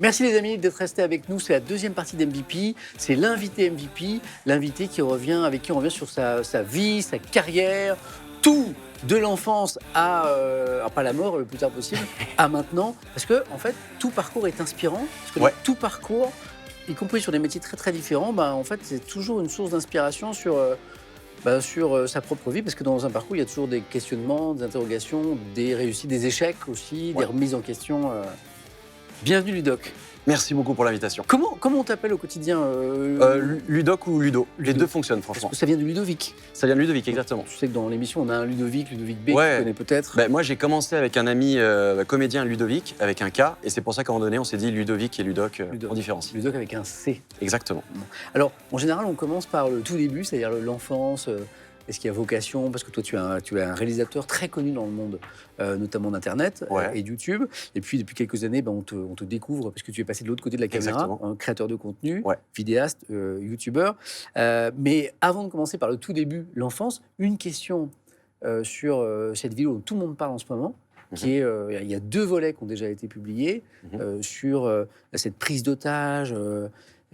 Merci les amis d'être restés avec nous. C'est la deuxième partie d'MVP. C'est l'invité MVP, l'invité avec qui on revient sur sa vie, sa carrière, tout de l'enfance à pas la mort le plus tard possible, à maintenant. Parce que en fait, tout parcours est inspirant. Parce que tout parcours, y compris sur des métiers très très différents, en fait, c'est toujours une source d'inspiration sur sa propre vie, parce que dans un parcours, il y a toujours des questionnements, des interrogations, des réussites, des échecs aussi, des remises en question. Bienvenue Ludoc. Merci beaucoup pour l'invitation. Comment on t'appelle au quotidien Ludoc ou Ludo, les deux fonctionnent franchement. Parce que ça vient de Ludovic. Ça vient de Ludovic, exactement. Tu sais que dans l'émission, on a un Ludovic B, tu connais peut-être. Moi, j'ai commencé avec un ami comédien Ludovic, avec un K, et c'est pour ça qu'à un moment donné, on s'est dit Ludovic et Ludoc, en différence. Ludoc avec un C. Exactement. Alors, en général, on commence par le tout début, c'est-à-dire l'enfance. Est-ce qu'il y a vocation? Parce que toi, tu es un réalisateur très connu dans le monde, notamment d'Internet et de YouTube. Et puis, depuis quelques années, on te découvre parce que tu es passé de l'autre côté de la caméra, créateur de contenu, vidéaste, YouTubeur. Mais avant de commencer par le tout début, l'enfance, une question sur cette vidéo dont tout le monde parle en ce moment, qui est, il y a 2 volets qui ont déjà été publiés sur cette prise d'otage.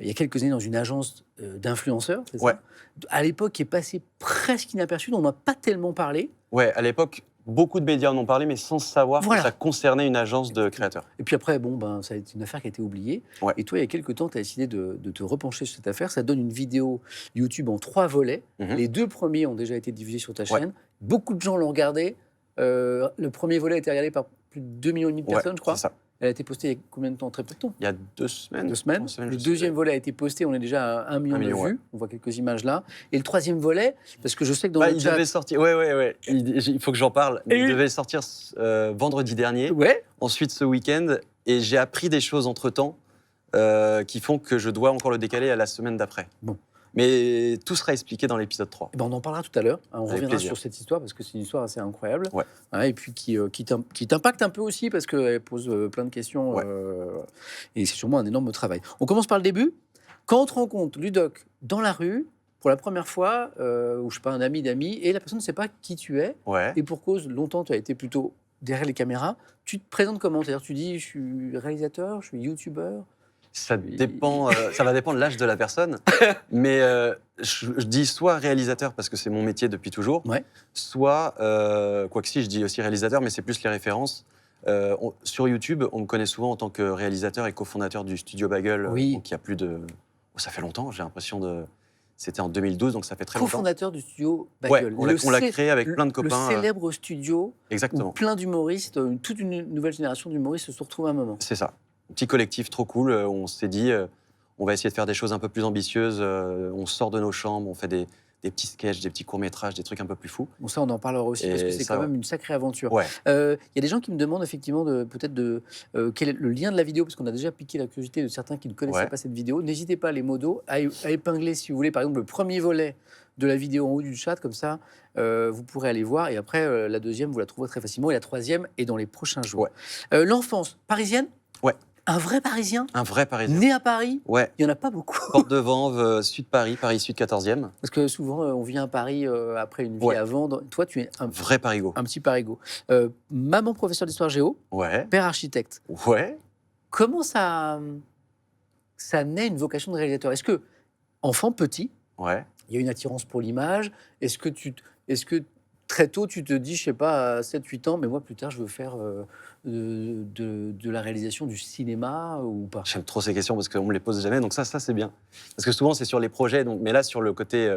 Il y a quelques années dans une agence d'influenceurs, c'est ça? À l'époque, qui est passé presque inaperçu, dont on n'a pas tellement parlé. Ouais, à l'époque, beaucoup de médias en ont parlé, mais sans savoir que ça concernait une agence de créateurs. Et puis après, ça a été une affaire qui a été oubliée. Et toi, il y a quelques temps, tu as décidé de te repencher sur cette affaire. Ça donne une vidéo YouTube en 3 volets. Les 2 premiers ont déjà été diffusés sur ta chaîne. Beaucoup de gens l'ont regardé. Le premier volet a été regardé par plus de 2,5 millions de personnes, je crois. C'est ça. Elle a été postée il y a combien de temps? Très peu de temps. Il y a 2 semaines. 2 semaines. Le deuxième volet a été posté, on est déjà à 1 million de vues. On voit quelques images là. Et le troisième volet, parce que je sais que dans le chat... Il devait sortir, il faut que j'en parle. Il devait sortir vendredi dernier, ensuite ce week-end, et j'ai appris des choses entre-temps qui font que je dois encore le décaler à la semaine d'après. Bon. Mais tout sera expliqué dans l'épisode 3. On en parlera tout à l'heure. On reviendra sur cette histoire parce que c'est une histoire assez incroyable. Et puis qui t'impacte un peu aussi parce qu'elle pose plein de questions. Et c'est sûrement un énorme travail. On commence par le début. Quand on te rencontre, Ludoc, dans la rue, pour la première fois, ou je sais pas, un ami d'amis, et la personne ne sait pas qui tu es, et pour cause, longtemps, tu as été plutôt derrière les caméras, tu te présentes comment? C'est-à-dire, tu dis, je suis réalisateur, je suis youtubeur. Ça dépend, ça va dépendre de l'âge de la personne, mais je dis soit réalisateur parce que c'est mon métier depuis toujours, soit, quoique si, je dis aussi réalisateur, mais c'est plus les références. Sur YouTube, on me connaît souvent en tant que réalisateur et cofondateur du studio Bagel, donc il y a plus de... ça fait longtemps, j'ai l'impression de... C'était en 2012, donc ça fait très longtemps. Cofondateur du studio Bagel. On l'a créé avec plein de copains. Le célèbre studio où plein d'humoristes, toute une nouvelle génération d'humoristes se sont retrouvés à un moment. C'est ça. Un petit collectif trop cool, on s'est dit, on va essayer de faire des choses un peu plus ambitieuses, on sort de nos chambres, on fait des petits sketchs, des petits courts-métrages, des trucs un peu plus fous. Bon, ça, on en parlera aussi, parce que c'est quand même une sacrée aventure. Il y a des gens qui me demandent effectivement quel est le lien de la vidéo, parce qu'on a déjà piqué la curiosité de certains qui ne connaissaient pas cette vidéo. N'hésitez pas, les modos, à épingler, si vous voulez, par exemple, le premier volet de la vidéo en haut du chat, comme ça, vous pourrez aller voir. Et après, la deuxième, vous la trouverez très facilement. Et la troisième est dans les prochains jours. L'enfance parisienne? Un vrai Parisien? Un vrai Parisien. Né à Paris? Il n'y en a pas beaucoup. Porte de Vanves, sud Paris, Paris Sud 14e. Parce que souvent, on vient à Paris après une vie avant. Toi, tu es un vrai Parigo. Un petit Parigo. Maman professeur d'histoire géo. Père architecte. Comment ça naît une vocation de réalisateur? Est-ce que, enfant petit, il y a une attirance pour l'image? Est-ce que très tôt, tu te dis, je sais pas, à 7-8 ans, mais moi, plus tard, je veux faire de la réalisation du cinéma ou pas? J'aime trop ces questions parce qu'on me les pose jamais, donc ça c'est bien. Parce que souvent, c'est sur les projets, donc, mais là, sur le côté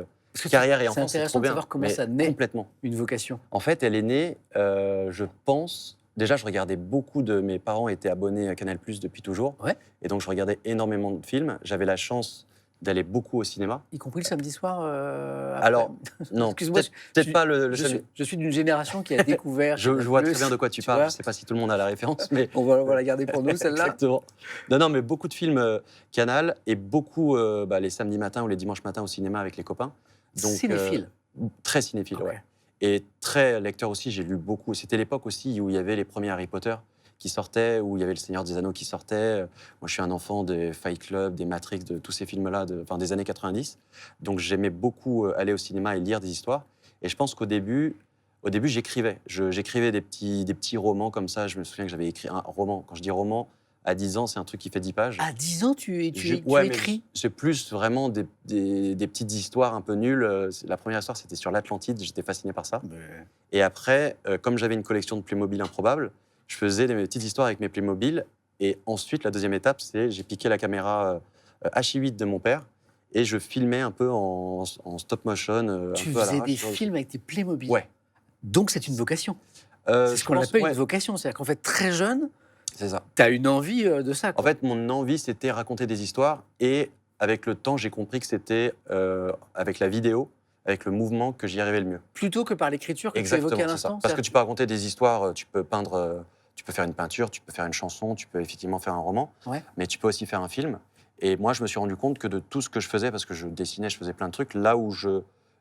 carrière et enfance, c'est trop bien. C'est intéressant de savoir comment ça naît, complètement. Une vocation. En fait, elle est née, je pense... Déjà, je regardais beaucoup de... Mes parents étaient abonnés à Canal+ depuis toujours, et donc je regardais énormément de films. J'avais la chance d'aller beaucoup au cinéma. Y compris le samedi soir Alors, non, peut-être pas le samedi. Je suis d'une génération qui a découvert... je vois très bien de quoi tu parles. Je ne sais pas si tout le monde a la référence, mais... on va la garder pour nous, celle-là. Exactement. Non, mais beaucoup de films Canal et beaucoup les samedis matins ou les dimanches matins au cinéma avec les copains. Donc, cinéphile. Très cinéphile, Et très lecteur aussi, j'ai lu beaucoup. C'était l'époque aussi où il y avait les premiers Harry Potter qui sortaient, où il y avait Le Seigneur des Anneaux qui sortait. Moi, je suis un enfant des Fight Club, des Matrix, de tous ces films-là, des années 90. Donc, j'aimais beaucoup aller au cinéma et lire des histoires. Et je pense qu'au début, j'écrivais. J'écrivais des petits romans comme ça. Je me souviens que j'avais écrit un roman. Quand je dis roman, À 10 ans, c'est un truc qui fait 10 pages. À 10 ans, tu Ouais, écris? c'est plus vraiment des petites histoires un peu nulles. La première histoire, c'était sur l'Atlantide. J'étais fasciné par ça. Et après, comme j'avais une collection de Playmobil improbables, je faisais mes petites histoires avec mes Playmobil. Et ensuite, la deuxième étape, c'est j'ai piqué la caméra H8 de mon père et je filmais un peu en stop motion. Tu un peu à faisais l'arrache, des films avec tes Playmobil? Ouais. Donc c'est une vocation. C'est ce qu'on appelle une vocation. C'est-à-dire qu'en fait, très jeune, c'est ça. Tu as une envie de ça, quoi. En fait, mon envie, c'était raconter des histoires. Et avec le temps, j'ai compris que c'était avec la vidéo, avec le mouvement, que j'y arrivais le mieux. Plutôt que par l'écriture que Exactement, tu évoquais à c'est ça. l'instant? Parce que tu peux raconter des histoires, tu peux peindre, tu peux faire une peinture, tu peux faire une chanson, tu peux effectivement faire un roman, mais tu peux aussi faire un film. Et moi, je me suis rendu compte que de tout ce que je faisais, parce que je dessinais, je faisais plein de trucs, là où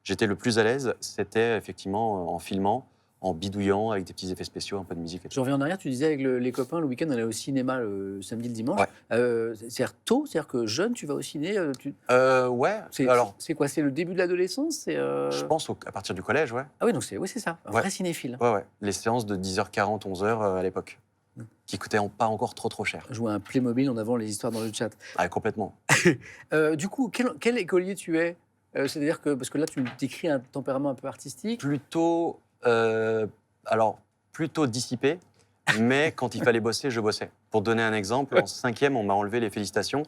j'étais le plus à l'aise, c'était effectivement en filmant, en bidouillant, avec des petits effets spéciaux, un peu de musique. Et tout. Je reviens en arrière, tu disais avec les copains, le week-end, on allait au cinéma le samedi, le dimanche. C'est-à-dire tôt, c'est-à-dire que jeune, tu vas au ciné Ouais. C'est quoi? C'est le début de l'adolescence? Je pense à partir du collège, ouais. Ah oui, donc c'est ça, un vrai cinéphile. Ouais. Les séances de 10h40, 11h à l'époque, qui coûtaient pas encore trop cher. Jouer un Playmobil en avant les histoires dans le chat. Ah, complètement. Du coup, quel écolier tu es? C'est-à-dire que, parce que là, tu décris un tempérament un peu artistique. Plutôt dissipé, mais quand il fallait bosser, je bossais. Pour donner un exemple, en 5e, on m'a enlevé les félicitations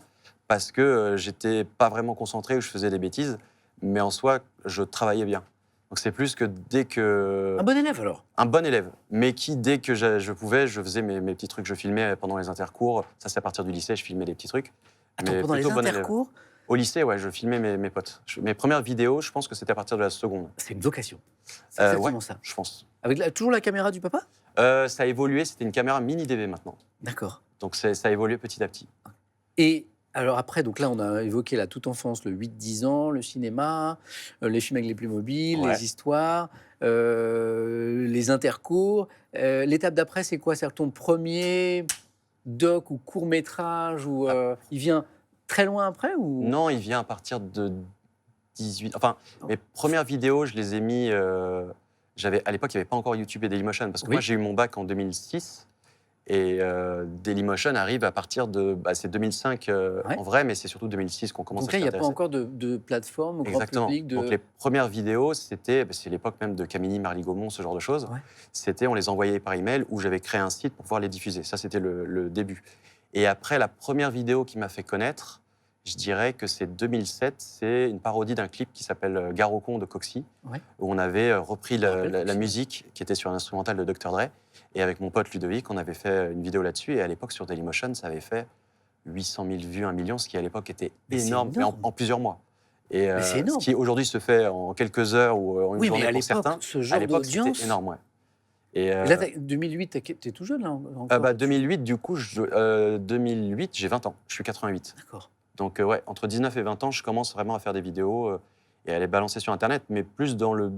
parce que j'étais pas vraiment concentré ou je faisais des bêtises, mais en soi, je travaillais bien. Donc c'est plus que dès que... Un bon élève, alors? Un bon élève, mais qui, dès que je pouvais, je faisais mes petits trucs. Je filmais pendant les intercours. Ça, c'est à partir du lycée, je filmais des petits trucs. Attends, pendant les intercours? Au lycée, ouais, je filmais mes potes. Mes premières vidéos, je pense que c'était à partir de la seconde. C'est une vocation. C'est exactement ça. Je pense. Avec toujours la caméra du papa? Ça a évolué, c'était une caméra mini DV maintenant. D'accord. Donc ça a évolué petit à petit. Et alors après, donc là, on a évoqué la toute enfance, le 8-10 ans, le cinéma, les films avec les Playmobil, les histoires, les intercours. L'étape d'après, c'est quoi? C'est ton premier doc ou court-métrage ou il vient très loin après ou... Non, il vient à partir de 18... Enfin, mes premières vidéos, je les ai mis... à l'époque, il n'y avait pas encore YouTube et Dailymotion, parce que moi, j'ai eu mon bac en 2006. Et Dailymotion arrive à partir de... c'est 2005 en vrai, mais c'est surtout 2006 qu'on commence à s'y intéresser. Donc là, il n'y a pas encore de plateforme grand public Donc les premières vidéos, c'est l'époque même de Camini, Marly Gaumont, ce genre de choses. On les envoyait par email où j'avais créé un site pour pouvoir les diffuser. Ça, c'était le début. Et après, la première vidéo qui m'a fait connaître, je dirais que c'est 2007. C'est une parodie d'un clip qui s'appelle Garocon de Coxy, où on avait repris la musique qui était sur un instrumental de Dr. Dre. Et avec mon pote Ludovic, on avait fait une vidéo là-dessus. Et à l'époque, sur Dailymotion, ça avait fait 800 000 vues, 1 million, ce qui à l'époque était énorme, mais en plusieurs mois. Et ce qui aujourd'hui se fait en quelques heures ou en une journée pour certains, à l'époque, c'était énorme. Ouais. Et là, 2008, t'es tout jeune, là encore. 2008, du coup, 2008, j'ai 20 ans. Je suis 88. D'accord. Donc, entre 19 et 20 ans, je commence vraiment à faire des vidéos et à les balancer sur Internet, mais plus dans le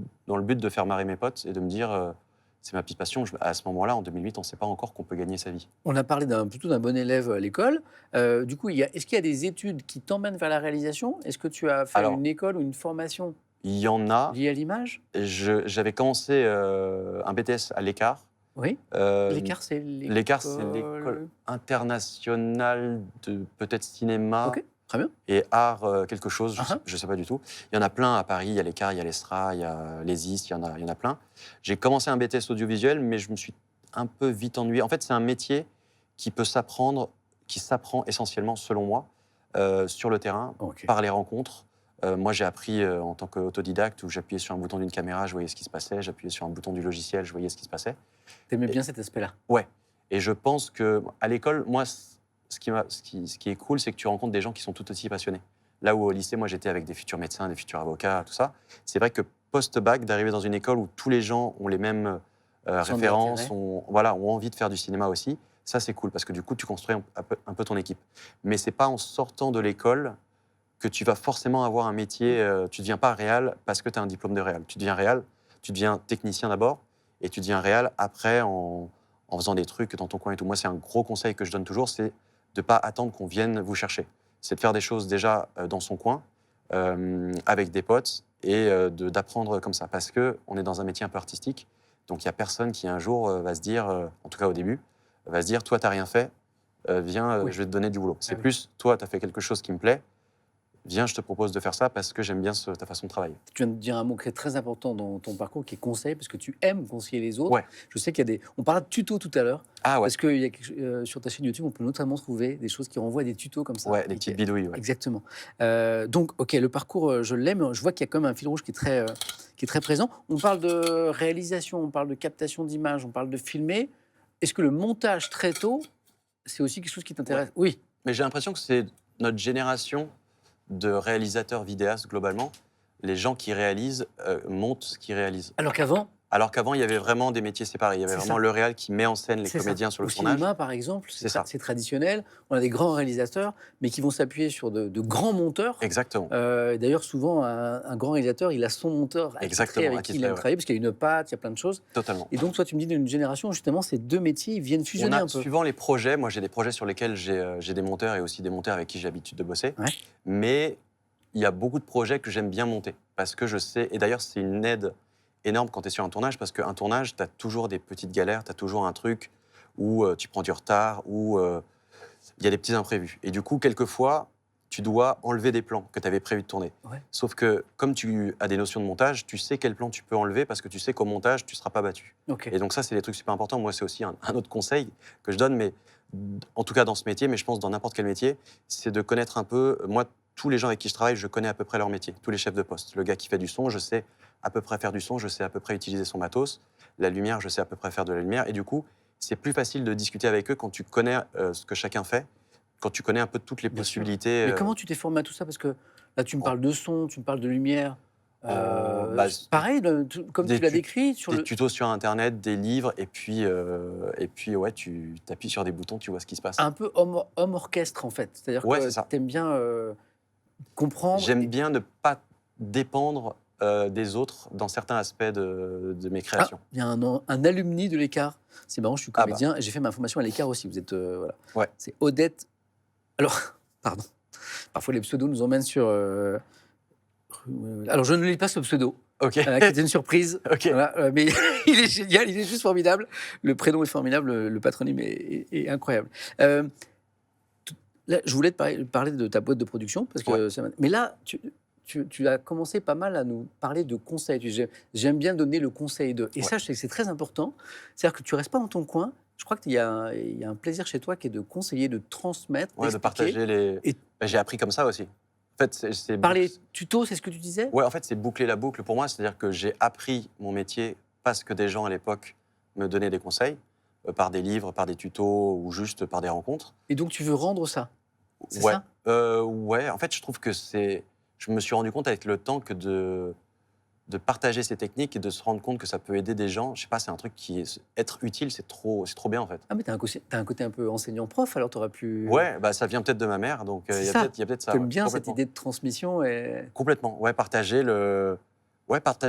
but de faire marrer mes potes et de me dire, c'est ma petite passion. À ce moment-là, en 2008, on ne sait pas encore qu'on peut gagner sa vie. On a parlé plutôt d'un bon élève à l'école. Du coup, est-ce qu'il y a des études qui t'emmènent vers la réalisation? Est-ce que tu as fait une école ou une formation? Il y en a. Liée à l'image? J'avais commencé un BTS à l'Écart. Oui. L'Écart, c'est l'école... L'Écart, c'est l'école internationale de peut-être cinéma. Ok, très bien. Et art quelque chose, je ne sais pas du tout. Il y en a plein à Paris, il y a l'Écart, il y a l'ESRA, il y a l'ESIS, il y en a plein. J'ai commencé un BTS audiovisuel, mais je me suis un peu vite ennuyé. En fait, c'est un métier qui s'apprend essentiellement, selon moi, sur le terrain, par les rencontres. Moi, j'ai appris en tant qu'autodidacte où j'appuyais sur un bouton d'une caméra, je voyais ce qui se passait. J'appuyais sur un bouton du logiciel, je voyais ce qui se passait. T'aimais bien cet aspect-là? Ouais. Et je pense qu'à l'école, moi, ce qui est cool, c'est que tu rencontres des gens qui sont tout aussi passionnés. Là où au lycée, moi, j'étais avec des futurs médecins, des futurs avocats, tout ça. C'est vrai que post-bac, d'arriver dans une école où tous les gens ont les mêmes références, ont envie de faire du cinéma aussi, ça, c'est cool parce que du coup, tu construis un peu ton équipe. Mais c'est pas en sortant de l'école que tu vas forcément avoir un métier. Tu ne deviens pas réal parce que tu as un diplôme de réal. Tu deviens réal, tu deviens technicien d'abord, et tu deviens réal après en faisant des trucs dans ton coin et tout. Moi, c'est un gros conseil que je donne toujours, c'est de ne pas attendre qu'on vienne vous chercher. C'est de faire des choses déjà dans son coin, avec des potes, et d'apprendre comme ça. Parce qu'on est dans un métier un peu artistique, donc il n'y a personne qui un jour va se dire, en tout cas au début, va se dire, toi, tu n'as rien fait, viens, je vais te donner du boulot. C'est plus, toi, tu as fait quelque chose qui me plaît, viens, je te propose de faire ça parce que j'aime bien ta façon de travailler. Tu viens de dire un mot qui est très important dans ton parcours, qui est conseil, parce que tu aimes conseiller les autres. Je sais qu'il y a des... On parlait de tutos tout à l'heure, parce que sur ta chaîne YouTube, on peut notamment trouver des choses qui renvoient à des tutos comme ça. Ouais, des petites bidouilles. Exactement. Donc, OK, le parcours, je l'aime. Je vois qu'il y a quand même un fil rouge qui est très présent. On parle de réalisation, on parle de captation d'images, on parle de filmer. Est-ce que le montage très tôt, c'est aussi quelque chose qui t'intéresse? Oui. Mais j'ai l'impression que c'est notre génération de réalisateurs vidéastes, globalement. Les gens qui réalisent montent ce qu'ils réalisent. Alors qu'avant, il y avait vraiment des métiers séparés. Il y avait vraiment le réal qui met en scène les comédiens sur le tournage. Au cinéma, par exemple, c'est traditionnel. On a des grands réalisateurs, mais qui vont s'appuyer sur de grands monteurs. Exactement. D'ailleurs, souvent, un grand réalisateur, il a son monteur avec qui il aime travailler, parce qu'il y a une patte, il y a plein de choses. Totalement. Et donc, toi, tu me dis d'une génération, justement, ces deux métiers, ils viennent fusionner un peu. Suivant les projets, moi, j'ai des projets sur lesquels j'ai des monteurs et aussi des monteurs avec qui j'ai l'habitude de bosser. Ouais. Mais il y a beaucoup de projets que j'aime bien monter, parce que je sais, et d'ailleurs, c'est une aide énorme quand tu es sur un tournage, parce qu'un tournage, tu as toujours des petites galères, tu as toujours un truc où tu prends du retard, où il y a des petits imprévus. Et du coup, quelquefois, tu dois enlever des plans que tu avais prévu de tourner. Ouais. Sauf que, comme tu as des notions de montage, tu sais quel plan tu peux enlever, parce que tu sais qu'au montage, tu ne seras pas battu. Okay. Et donc ça, c'est des trucs super importants. Moi, c'est aussi un autre conseil que je donne, mais en tout cas dans ce métier, mais je pense dans n'importe quel métier, c'est de connaître un peu... Moi, tous les gens avec qui je travaille, je connais à peu près leur métier. Tous les chefs de poste. Le gars qui fait du son, je sais à peu près faire du son, je sais à peu près utiliser son matos. La lumière, je sais à peu près faire de la lumière. Et du coup, c'est plus facile de discuter avec eux quand tu connais ce que chacun fait, quand tu connais un peu toutes les possibilités. Mais comment tu t'es formé à tout ça? Parce que là, tu me parles de son, tu me parles de lumière. Pareil, comme tu l'as décrit. Des tutos sur Internet, des livres, et puis ouais, tu appuies sur des boutons, tu vois ce qui se passe. Un peu homme orchestre, en fait. C'est-à-dire que tu aimes bien comprendre. J'aime bien ne pas dépendre des autres dans certains aspects de mes créations. Il y a un alumni de l'Écart. C'est marrant, je suis comédien et j'ai fait ma formation à l'Écart aussi. Vous êtes voilà. Ouais. C'est Odette. Alors, pardon. Parfois les pseudos nous emmènent sur. Alors je ne lis pas ce pseudo. Ok. Qui était une surprise. Okay. Voilà, mais il est génial, il est juste formidable. Le prénom est formidable, le patronyme est incroyable. Là, je voulais te parler de ta boîte de production parce que. Mais là, tu as commencé pas mal à nous parler de conseils. J'aime bien donner le conseil de. Et ça, je sais que c'est très important. C'est-à-dire que tu restes pas dans ton coin. Je crois qu'il y a un plaisir chez toi qui est de conseiller, de transmettre, de partager les. J'ai appris comme ça aussi. En fait, par les tutos, c'est ce que tu disais? Ouais, en fait, c'est boucler la boucle pour moi. C'est-à-dire que j'ai appris mon métier parce que des gens à l'époque me donnaient des conseils, par des livres, par des tutos ou juste par des rencontres. Et donc, tu veux rendre ça? C'est ça? Ouais, en fait, je trouve que c'est... Je me suis rendu compte avec le temps que de partager ces techniques et de se rendre compte que ça peut aider des gens, je sais pas, c'est un truc qui est... Être utile, c'est trop bien, en fait. Ah, mais t'as un côté un peu enseignant-prof, alors t'aurais pu... Ouais, ça vient peut-être de ma mère, donc il y a peut-être ça. J'aime bien cette idée de transmission et... Complètement, ouais, partager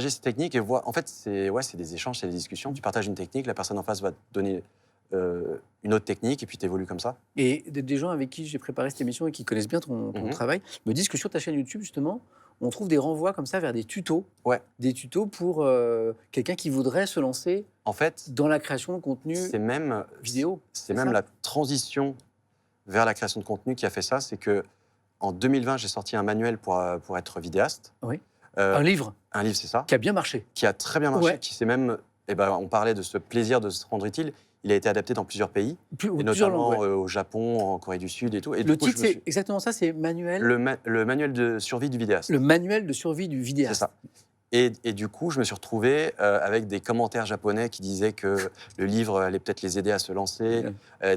ces techniques et voir... En fait, c'est des échanges, c'est des discussions. Tu partages une technique, la personne en face va te donner une autre technique et puis tu évolues comme ça. Et des gens avec qui j'ai préparé cette émission et qui connaissent bien ton travail me disent que sur ta chaîne YouTube, justement, on trouve des renvois comme ça vers des tutos. Ouais. Des tutos pour quelqu'un qui voudrait se lancer en fait, dans la création de contenu vidéo. C'est même la transition vers la création de contenu qui a fait ça. C'est que en 2020, j'ai sorti un manuel pour être vidéaste. Oui. Un livre. Un livre, c'est ça. Qui a bien marché. Qui a très bien marché. Qui s'est même... on parlait de ce plaisir de se rendre utile. Il a été adapté dans plusieurs pays, et notamment au Japon, en Corée du Sud et tout. Et le titre, c'est exactement ça, c'est manuel. Le manuel de survie du vidéaste. Le manuel de survie du vidéaste. C'est ça. Et du coup, je me suis retrouvé avec des commentaires japonais qui disaient que le livre allait peut-être les aider à se lancer,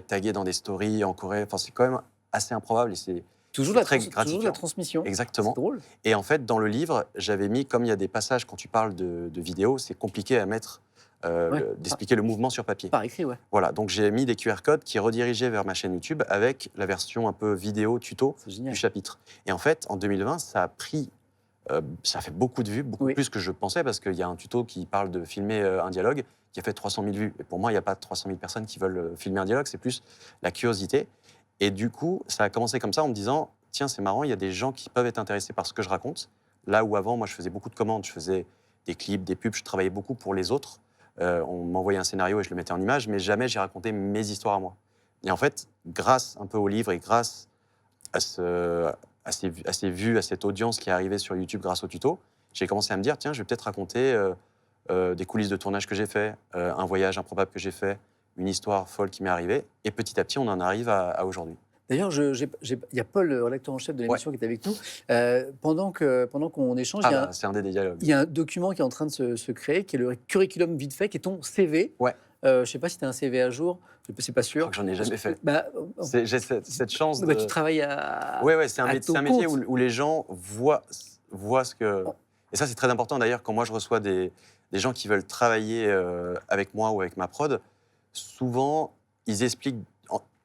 tagués dans des stories en Corée. Enfin, c'est quand même assez improbable et c'est toujours très gratifiant. Toujours la transmission. Exactement. C'est drôle. Et en fait, dans le livre, j'avais mis, comme il y a des passages quand tu parles de vidéo, c'est compliqué à mettre... d'expliquer le mouvement sur papier. Par écrit, ouais. Voilà, donc j'ai mis des QR codes qui redirigeaient vers ma chaîne YouTube avec la version un peu vidéo, tuto du chapitre. Et en fait, en 2020, ça a fait beaucoup de vues, beaucoup plus que je pensais, parce qu'il y a un tuto qui parle de filmer un dialogue qui a fait 300 000 vues. Et pour moi, il n'y a pas 300 000 personnes qui veulent filmer un dialogue, c'est plus la curiosité. Et du coup, ça a commencé comme ça en me disant, tiens, c'est marrant, il y a des gens qui peuvent être intéressés par ce que je raconte. Là où avant, moi, je faisais beaucoup de commandes, je faisais des clips, des pubs, je travaillais beaucoup pour les autres. On m'envoyait un scénario et je le mettais en image, mais jamais j'ai raconté mes histoires à moi. Et en fait, grâce un peu au livre et grâce à ces vues, à cette audience qui est arrivée sur YouTube grâce au tuto, j'ai commencé à me dire, tiens, je vais peut-être raconter des coulisses de tournage que j'ai fait, un voyage improbable que j'ai fait, une histoire folle qui m'est arrivée. Et petit à petit, on en arrive à aujourd'hui. D'ailleurs, il y a Paul, le rédacteur en chef de l'émission, qui est avec nous. Pendant qu'on échange, c'est un des dialogues. Il y a un document qui est en train de se créer, qui est le curriculum vite fait, qui est ton CV. Ouais. Je ne sais pas si tu as un CV à jour, c'est pas sûr. Je crois que j'en ai jamais fait. Bah, j'ai cette chance de... tu travailles à... Ouais, c'est un métier où les gens voient ce que... Et ça, c'est très important. D'ailleurs, quand moi, je reçois des gens qui veulent travailler avec moi ou avec ma prod, souvent, ils expliquent...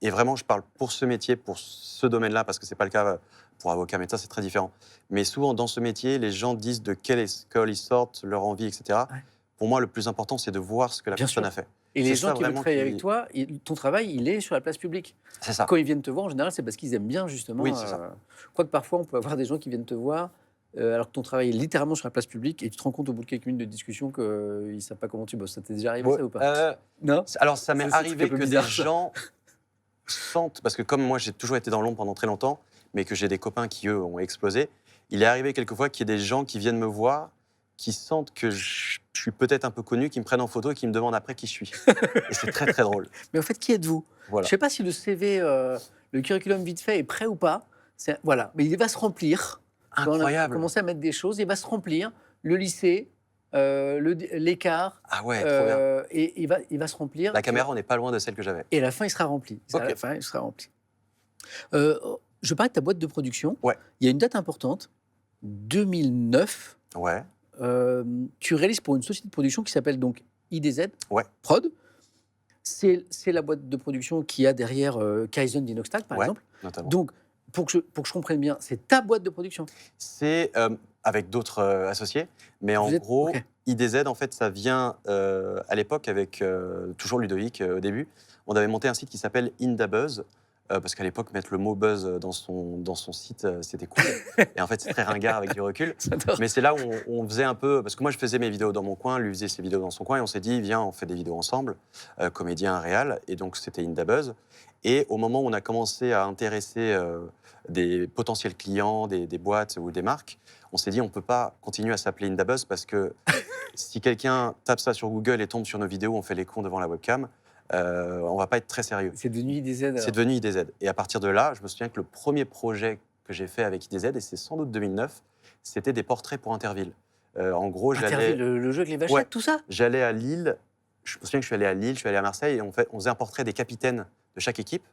Et vraiment, je parle pour ce métier, pour ce domaine-là, parce que ce n'est pas le cas pour avocat, médecin, c'est très différent. Mais souvent, dans ce métier, les gens disent de quelle école ils sortent, leur envie, etc. Ouais. Pour moi, le plus important, c'est de voir ce que la personne a fait. Et les gens qui veulent travailler avec toi, ton travail, il est sur la place publique. C'est ça. Quand ils viennent te voir, en général, c'est parce qu'ils aiment bien, justement. Oui, c'est ça. Quoique parfois, on peut avoir des gens qui viennent te voir, alors que ton travail est littéralement sur la place publique, et tu te rends compte au bout de quelques minutes de discussion qu'ils ne savent pas comment tu bosses. Ça t'est déjà arrivé, ça, ou pas? Non. Alors, ça m'est arrivé que des gens sentent, parce que comme moi, j'ai toujours été dans l'ombre pendant très longtemps, mais que j'ai des copains qui, eux, ont explosé, il est arrivé quelquefois qu'il y ait des gens qui viennent me voir, qui sentent que je suis peut-être un peu connu, qui me prennent en photo et qui me demandent après qui je suis. Et c'est très, très drôle. Mais en fait, qui êtes-vous? Voilà. Je ne sais pas si le CV, le curriculum vite fait est prêt ou pas. Voilà. Mais il va se remplir. Incroyable. On va commencer à mettre des choses. Il va se remplir. Le lycée, l'écart. Ah ouais, trop bien. Et il va se remplir. La caméra, on n'est pas loin de celle que j'avais. Et à la fin, il sera rempli. Okay. À la fin, il sera rempli. Je parlais de ta boîte de production. Ouais. Il y a une date importante, 2009. Ouais. Tu réalises pour une société de production qui s'appelle donc IDZ Prod. C'est la boîte de production qui a derrière Kaizen d'Inoxtag, par exemple. Notamment. Donc, pour que je comprenne bien, c'est ta boîte de production? C'est avec d'autres associés, mais en gros, IDZ, en fait, ça vient à l'époque avec toujours Ludovic au début. On avait monté un site qui s'appelle Indabuzz. Parce qu'à l'époque, mettre le mot buzz dans son site, c'était cool. Et en fait, c'est très ringard avec du recul. Mais c'est là où on faisait un peu... Parce que moi, je faisais mes vidéos dans mon coin, lui faisait ses vidéos dans son coin, et on s'est dit, viens, on fait des vidéos ensemble, comédien, réal. Et donc, c'était Indabuzz. Et au moment où on a commencé à intéresser des potentiels clients, des boîtes ou des marques, on s'est dit, on ne peut pas continuer à s'appeler Indabuzz parce que si quelqu'un tape ça sur Google et tombe sur nos vidéos, on fait les cons devant la webcam. On va pas être très sérieux. C'est devenu IDZ alors. C'est devenu IDZ. Et à partir de là, je me souviens que le premier projet que j'ai fait avec IDZ, et c'est sans doute 2009, c'était des portraits pour Interville. En gros, Interville, le jeu avec les vachettes, tout ça? J'allais à Lille, je me souviens que je suis allé à Lille, je suis allé à Marseille, et on faisait un portrait des capitaines de chaque équipe,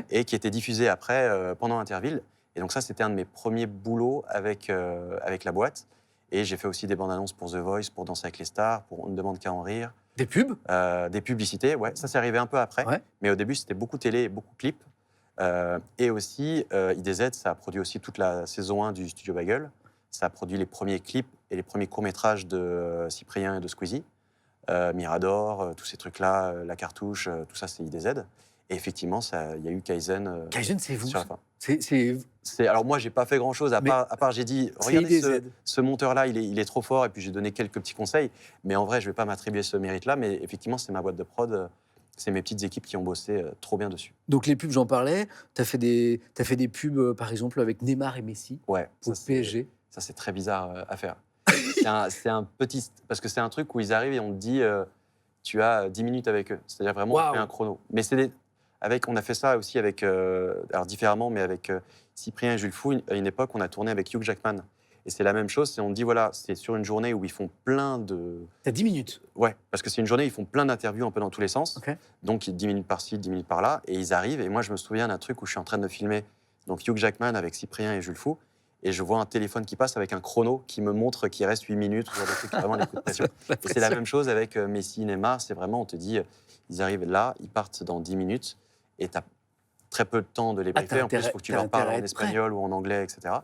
et qui était diffusé après, pendant Interville. Et donc ça, c'était un de mes premiers boulots avec la boîte. Et j'ai fait aussi des bandes annonces pour The Voice, pour Danser avec les stars, pour On ne demande qu'à en rire. Des pubs? Des publicités, ouais. Ça, c'est arrivé un peu après. Ouais. Mais au début, c'était beaucoup télé et beaucoup clips. Et aussi, IDZ, ça a produit aussi toute la saison 1 du Studio Bagel. Ça a produit les premiers clips et les premiers courts-métrages de Cyprien et de Squeezie. Mirador, tous ces trucs-là, La Cartouche, tout ça, c'est IDZ. Et effectivement, il y a eu Kaizen. Kaizen, c'est vous? Sur la fin. Alors moi, j'ai pas fait grand-chose, à part j'ai dit, regardez ce monteur-là, il est trop fort, et puis j'ai donné quelques petits conseils. Mais en vrai, je vais pas m'attribuer ce mérite-là, mais effectivement, c'est ma boîte de prod, c'est mes petites équipes qui ont bossé trop bien dessus. Donc les pubs, j'en parlais, tu as fait des pubs, par exemple, avec Neymar et Messi, pour le PSG. Ça, c'est très bizarre à faire. c'est un petit... Parce que c'est un truc où ils arrivent et on te dit, tu as 10 minutes avec eux. C'est-à-dire vraiment, on fait un chrono. Mais on a fait ça aussi avec, alors différemment, mais avec Cyprien et Jules Fou. À une époque, on a tourné avec Hugh Jackman. Et c'est la même chose, on dit, voilà, c'est sur une journée où ils font plein de... T'as 10 minutes? Ouais, parce que c'est une journée où ils font plein d'interviews un peu dans tous les sens. Okay. Donc 10 minutes par-ci, 10 minutes par-là. Et ils arrivent, et moi, je me souviens d'un truc où je suis en train de filmer donc Hugh Jackman avec Cyprien et Jules Fou. Et je vois un téléphone qui passe avec un chrono qui me montre qu'il reste 8 minutes, ou des trucs, vraiment des coups de pression. Et c'est la même chose avec Messi, Neymar. C'est vraiment, on te dit, ils arrivent là, ils partent dans 10 minutes, et tu as très peu de temps de les briefer. En plus, il faut que tu leur parles en espagnol ou en anglais, etc.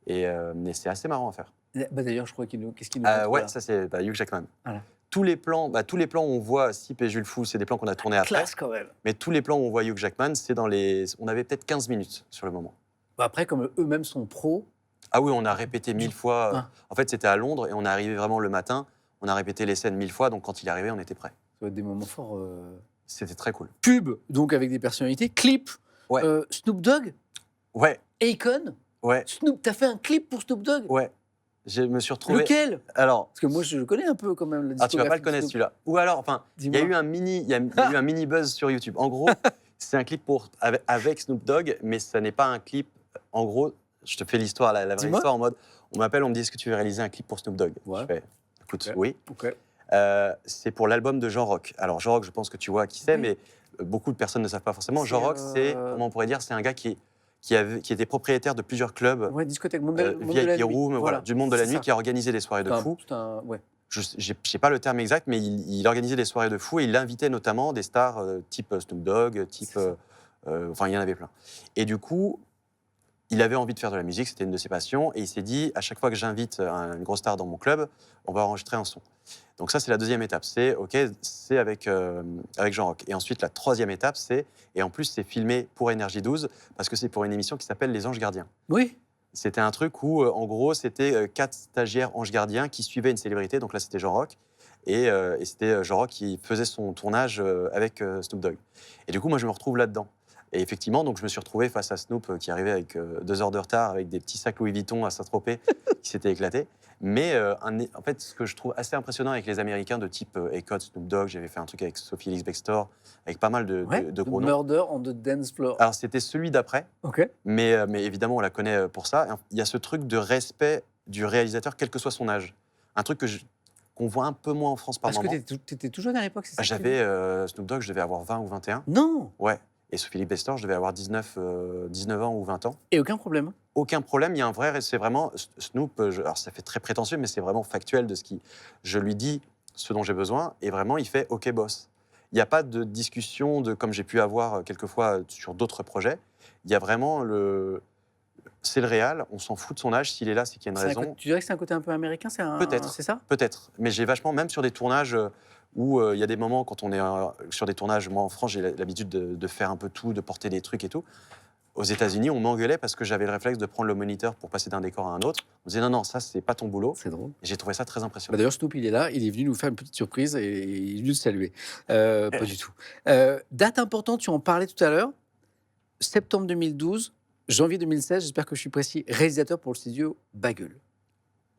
Mais c'est assez marrant à faire. D'ailleurs, je crois qu'est-ce qu'il nous montre ouais, là ça c'est Hugh Jackman. Voilà. Tous les plans où on voit Sip et Jules Fou, c'est des plans qu'on a tournés après. Classe quand même. Mais tous les plans où on voit Hugh Jackman, c'est on avait peut-être 15 minutes sur le moment. Après, comme eux-mêmes sont pros. Ah oui, on a répété 1000 fois. En fait, c'était à Londres et on est arrivé vraiment le matin. On a répété les scènes 1000 fois, donc quand il est arrivé, on était prêts. Ça va être des moments forts. C'était très cool. Pub, donc avec des personnalités. Clip, Ouais. Snoop Dogg, Ouais. Akon. Ouais. T'as fait un clip pour Snoop Dogg? Ouais. Je me suis retrouvé. Lequel? Alors. Parce que moi, je le connais un peu quand même. Ah, tu vas pas le connaître celui-là. Ou alors, enfin, il y a eu un mini buzz sur YouTube. En gros, c'est un clip avec Snoop Dogg, mais ça n'est pas un clip. En gros, je te fais l'histoire, la vraie histoire en mode, on m'appelle, on me dit, est-ce que tu veux réaliser un clip pour Snoop Dogg? Ouais. Je fais, écoute, okay. oui. Okay. C'est pour l'album de Jean Rock. Alors Jean Rock, je pense que tu vois qui c'est, mais beaucoup de personnes ne savent pas forcément. Jean Rock, c'est, comment on pourrait dire, c'est un gars qui était propriétaire de plusieurs clubs, discothèque, monde de VIP Room, voilà, du monde de la nuit, qui a organisé des soirées de fous. Je ne sais pas le terme exact, mais il organisait des soirées de fous et il invitait notamment des stars type Snoop Dogg, type... enfin, il y en avait plein. Et du coup, il avait envie de faire de la musique, c'était une de ses passions, et il s'est dit, à chaque fois que j'invite une grosse star dans mon club, on va enregistrer un son. Donc ça, c'est la deuxième étape. C'est avec Jean Rock. Et ensuite, la troisième étape, et en plus, c'est filmé pour Énergie 12, parce que c'est pour une émission qui s'appelle Les Anges Gardiens. Oui. C'était un truc où, en gros, c'était 4 stagiaires anges gardiens qui suivaient une célébrité. Donc là, c'était Jean Rock. Et c'était Jean Rock qui faisait son tournage avec Snoop Dogg. Et du coup, moi, je me retrouve là-dedans. Et effectivement, donc, je me suis retrouvé face à Snoop qui arrivait avec 2 heures de retard, avec des petits sacs Louis Vuitton à Saint-Tropez, qui s'était éclaté. Mais en fait, ce que je trouve assez impressionnant avec les Américains de type Akon, Snoop Dogg, j'avais fait un truc avec Sophie Ellis-Bextor, avec pas mal de gros noms. Murder on the Dance Floor. Alors, c'était celui d'après, okay. mais évidemment, on la connaît pour ça. Il y a ce truc de respect du réalisateur, quel que soit son âge. Un truc qu'on voit un peu moins en France par moment. Parce que tu étais tout jeune à l'époque, c'est ça? J'avais Snoop Dogg, je devais avoir 20 ou 21. Non. Ouais. Et Sophie Ellis-Bextor, je devais avoir 19 ans ou 20 ans. Et aucun problème? Aucun problème, il y a un vrai... C'est vraiment... Snoop, alors ça fait très prétentieux, mais c'est vraiment factuel de ce qui... Je lui dis ce dont j'ai besoin, et vraiment, il fait « OK, boss ». Il n'y a pas de discussion comme j'ai pu avoir quelquefois sur d'autres projets. Il y a vraiment c'est le réal, on s'en fout de son âge, s'il est là, c'est qu'il y a une raison. Tu dirais que c'est un côté un peu américain, peut-être, c'est ça? Peut-être, mais j'ai vachement, même sur des tournages où il y a des moments, quand on est sur des tournages, moi en France, j'ai l'habitude de faire un peu tout, de porter des trucs et tout. Aux États-Unis, on m'engueulait parce que j'avais le réflexe de prendre le moniteur pour passer d'un décor à un autre. On disait non, ça, c'est pas ton boulot. C'est drôle. Et j'ai trouvé ça très impressionnant. D'ailleurs, Snoop, il est là, il est venu nous faire une petite surprise et il est venu le saluer. Pas du tout. Date importante, tu en parlais tout à l'heure. Septembre 2012, janvier 2016, j'espère que je suis précis, réalisateur pour le studio Bagel.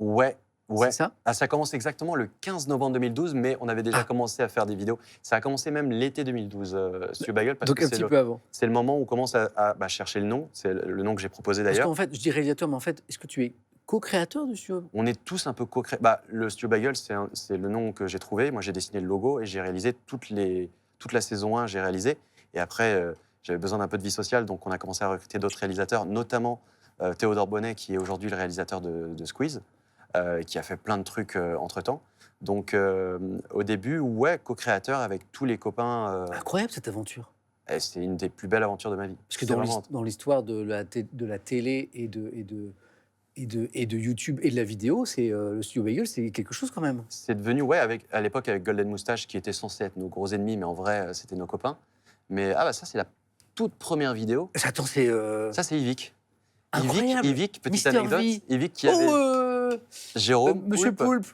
Ouais. C'est ça? Ça a commencé exactement le 15 novembre 2012, mais on avait déjà commencé à faire des vidéos. Ça a commencé même l'été 2012, Studio Bagel. Donc un petit peu avant. C'est le moment où on commence à chercher le nom. C'est le nom que j'ai proposé d'ailleurs. Parce qu'en fait, je dis réalisateur, mais en fait, est-ce que tu es co-créateur du studio? On est tous un peu co-créateurs. Le Studio Bagel, c'est le nom que j'ai trouvé. Moi, j'ai dessiné le logo et j'ai réalisé toute la saison 1, j'ai réalisé. Et après, j'avais besoin d'un peu de vie sociale, donc on a commencé à recruter d'autres réalisateurs, notamment Théodore Bonnet, qui est aujourd'hui le réalisateur de Squeeze. Qui a fait plein de trucs entre-temps. Donc, au début, co-créateur avec tous les copains. Incroyable, cette aventure. C'est une des plus belles aventures de ma vie. Parce que dans l'histoire de la télé et de YouTube et de la vidéo, le Studio Bagel, c'est quelque chose quand même. C'est devenu, à l'époque, avec Golden Moustache, qui était censé être nos gros ennemis, mais en vrai, c'était nos copains. Mais ça, c'est la toute première vidéo. Attends, Ça, c'est Yvick. Incroyable. Yvick, petite Mister anecdote. V. Yvick qui avait... Jérôme Monsieur Poulpe.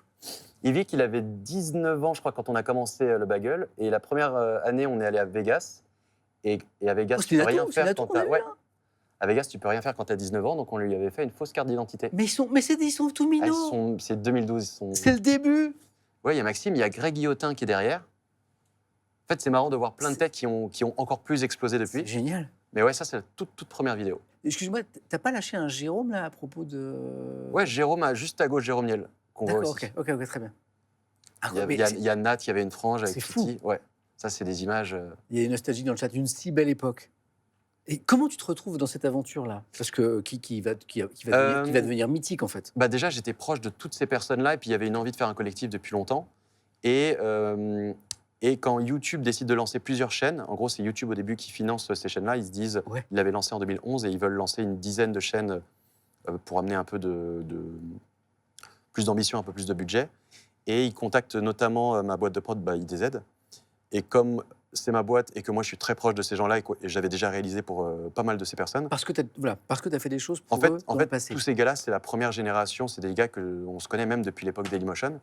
Yvick, il avait 19 ans, je crois, quand on a commencé le Bagel. Et la première année, on est allé à Vegas. Et à Vegas, tu peux rien faire quand t'as... À Vegas, tu peux rien faire quand t'as 19 ans. Donc, on lui avait fait une fausse carte d'identité. Mais ils sont tout minots. C'est 2012. C'est le début. Oui, il y a Maxime, il y a Greg Guillotin qui est derrière. En fait, c'est marrant de voir plein de têtes qui ont encore plus explosé depuis. C'est génial. Mais ça, c'est la toute première vidéo. Excuse-moi, t'as pas lâché un Jérôme, là, à propos de... Ouais, Jérôme, juste à gauche, Jérôme Niel, qu'on voit aussi. Ok, très bien. Il y a Nat, il y avait une frange avec Titi. Ouais, ça, c'est des images... Il y a une nostalgie dans le chat, une si belle époque. Et comment tu te retrouves dans cette aventure-là? Parce que qui va devenir mythique, en fait. Déjà, j'étais proche de toutes ces personnes-là, et puis il y avait une envie de faire un collectif depuis longtemps. Et quand YouTube décide de lancer plusieurs chaînes, en gros, c'est YouTube au début qui finance ces chaînes-là, ils se disent, ils l'avaient lancé en 2011 et ils veulent lancer une dizaine de chaînes pour amener un peu plus d'ambition, un peu plus de budget. Et ils contactent notamment ma boîte de prod, IDZ. Et comme c'est ma boîte et que moi je suis très proche de ces gens-là et j'avais déjà réalisé pour pas mal de ces personnes. Parce que tu as fait des choses pour eux dans le passé. Tous ces gars-là, c'est la première génération, c'est des gars qu'on se connaît même depuis l'époque Dailymotion.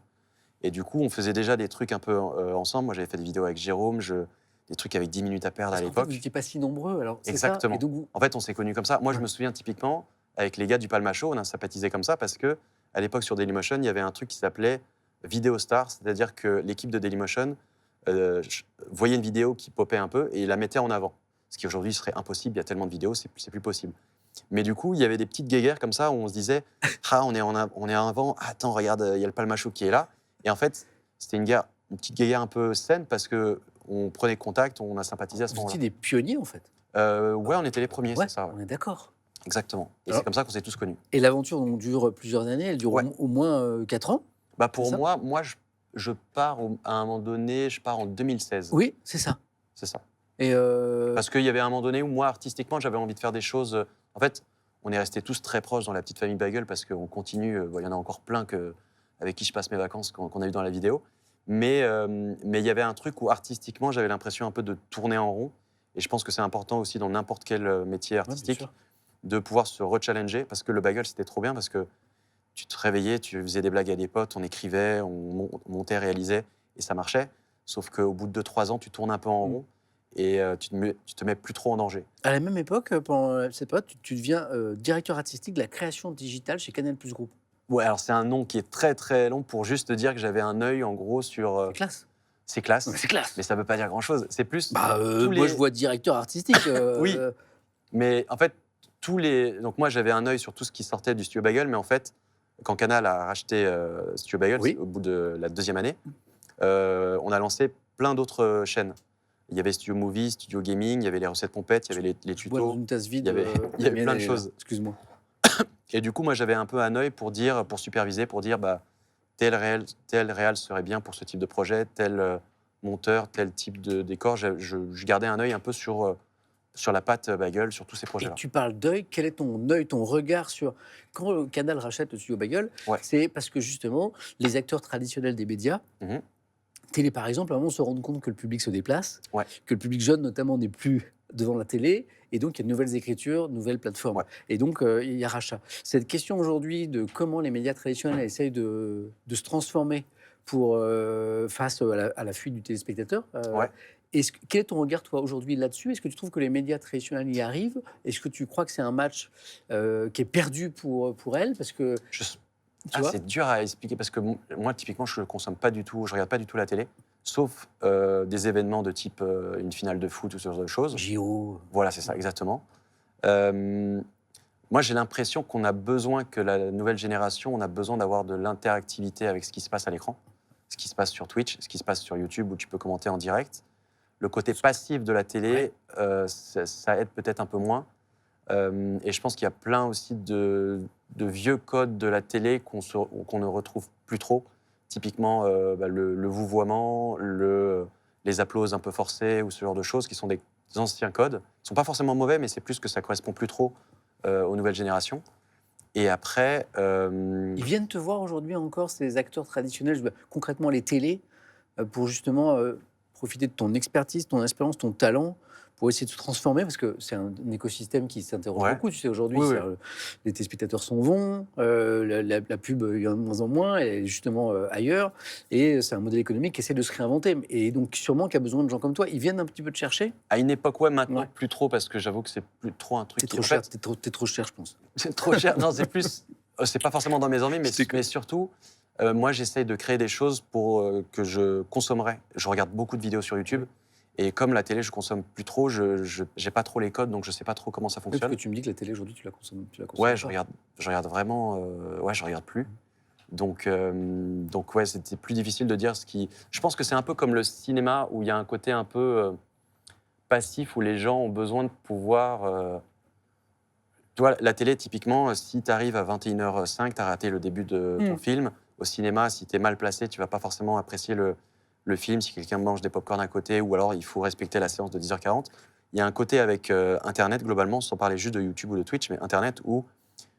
Et du coup, on faisait déjà des trucs un peu ensemble. Moi, j'avais fait des vidéos avec Jérôme, des des trucs avec 10 minutes à perdre à l'époque. En fait, vous n'étiez pas si nombreux, alors c'est Exactement. Ça. Et donc En fait, on s'est connus comme ça. Moi, je me souviens typiquement, avec les gars du Palma Show, on a sympathisé comme ça parce que à l'époque, sur Dailymotion, il y avait un truc qui s'appelait Vidéo Star, c'est-à-dire que l'équipe de Dailymotion voyait une vidéo qui popait un peu et la mettait en avant. Ce qui aujourd'hui serait impossible, il y a tellement de vidéos, c'est plus possible. Mais du coup, il y avait des petites guéguerres comme ça où on se disait on est en avant, attends, regarde, il y a le Palma Show qui est là. Et en fait, c'était une petite guéguerre un peu saine parce qu'on prenait contact, on a sympathisé à ce moment-là. Vous étiez des pionniers en fait. Ouais, on était les premiers, ouais, c'est ça. Ouais. On est d'accord. Exactement. Et c'est comme ça qu'on s'est tous connus. Et l'aventure donc, dure plusieurs années, elle dure au moins 4 ans. Bah pour moi je pars à un moment donné, je pars en 2016. Oui, c'est ça. C'est ça. Et Parce qu'il y avait un moment donné où moi, artistiquement, j'avais envie de faire des choses. En fait, on est restés tous très proches dans la petite famille Bagel parce qu'on continue. Il y en a encore plein avec qui je passe mes vacances qu'on a vu dans la vidéo. Mais il y avait un truc où artistiquement, j'avais l'impression un peu de tourner en rond. Et je pense que c'est important aussi dans n'importe quel métier artistique de pouvoir se rechallenger. Parce que le Bagel, c'était trop bien parce que tu te réveillais, tu faisais des blagues à des potes, on écrivait, on montait, réalisait, et ça marchait. Sauf qu'au bout de 2-3 ans, tu tournes un peu en rond et tu te mets plus trop en danger. À la même époque, pendant cette période, tu deviens directeur artistique de la création digitale chez Canal+ Group. Ouais, alors c'est un nom qui est très très long pour juste te dire que j'avais un œil en gros sur... C'est classe. C'est classe. C'est classe. Mais ça veut pas dire grand-chose. C'est plus... Moi, je vois directeur artistique. Oui, mais en fait, donc moi, j'avais un œil sur tout ce qui sortait du Studio Bagel, mais en fait, quand Canal a racheté Studio Bagel, au bout de la 2e année, on a lancé plein d'autres chaînes. Il y avait Studio Movie, Studio Gaming, il y avait les recettes pompettes, il y avait les tutos. Dans une tasse vide, il y avait plein de choses. Excuse-moi. Et du coup, moi, j'avais un peu un œil pour superviser, pour dire tel réal serait bien pour ce type de projet, tel monteur, tel type de décor. Je gardais un œil un peu sur la patte Bagel, sur tous ces projets-là. Et tu parles d'œil, quel est ton œil, ton regard sur... Quand le Canal rachète le Studio Bagel, c'est parce que justement, les acteurs traditionnels des médias, télé par exemple, à un moment se rendent compte que le public se déplace, que le public jeune notamment n'est plus devant la télé, et donc il y a de nouvelles écritures, de nouvelles plateformes. Et donc il y a rachat. Cette question aujourd'hui de comment les médias traditionnels essayent de se transformer face à la fuite du téléspectateur. Quel est ton regard, toi, aujourd'hui, là-dessus? Est-ce que tu trouves que les médias traditionnels y arrivent? Est-ce que tu crois que c'est un match qui est perdu pour elles? Parce que... c'est dur à expliquer, parce que moi, typiquement, je ne consomme pas du tout, je ne regarde pas du tout la télé, sauf des événements de type une finale de foot ou ce genre de choses. JO. Voilà, c'est ça, exactement. Moi, j'ai l'impression qu'on a besoin, que la nouvelle génération, on a besoin d'avoir de l'interactivité avec ce qui se passe à l'écran, ce qui se passe sur Twitch, ce qui se passe sur YouTube, où tu peux commenter en direct. Le côté passif de la télé, ça aide peut-être un peu moins. Et je pense qu'il y a plein aussi de vieux codes de la télé qu'on ne retrouve plus trop. Typiquement, le vouvoiement, les applauses un peu forcées ou ce genre de choses qui sont des anciens codes. Ils ne sont pas forcément mauvais, mais c'est plus que ça ne correspond plus trop aux nouvelles générations. Et après... Ils viennent te voir aujourd'hui encore, ces acteurs traditionnels, concrètement les télés, pour justement... profiter de ton expertise, ton expérience, ton talent pour essayer de se transformer, parce que c'est un écosystème qui s'interroge beaucoup. Tu sais, aujourd'hui, les téléspectateurs s'en vont, la pub, il y en a de moins en moins, elle est justement ailleurs, et c'est un modèle économique qui essaie de se réinventer. Et donc, sûrement qu'il y a besoin de gens comme toi. Ils viennent un petit peu te chercher? À une époque, maintenant, plus trop, parce que j'avoue que c'est plus trop un truc... T'es trop cher, t'es trop cher, je pense. C'est trop cher. Non, c'est plus... c'est pas forcément dans mes envies, mais surtout... moi, j'essaye de créer des choses que je consommerai. Je regarde beaucoup de vidéos sur YouTube. Et comme la télé, je consomme plus trop, je n'ai pas trop les codes, donc je ne sais pas trop comment ça fonctionne. Parce que tu me dis que la télé, aujourd'hui, tu la consommes ouais, je regarde vraiment... je regarde plus. Donc ouais, c'était plus difficile de dire ce qui... Je pense que c'est un peu comme le cinéma, où il y a un côté un peu passif, où les gens ont besoin de pouvoir... Tu vois, la télé, typiquement, si tu arrives à 21h05, tu as raté le début de ton film. Au cinéma, si tu es mal placé, tu ne vas pas forcément apprécier le film, si quelqu'un mange des pop-corn à côté, ou alors il faut respecter la séance de 10h40. Il y a un côté avec Internet, globalement, sans parler juste de YouTube ou de Twitch, mais Internet, où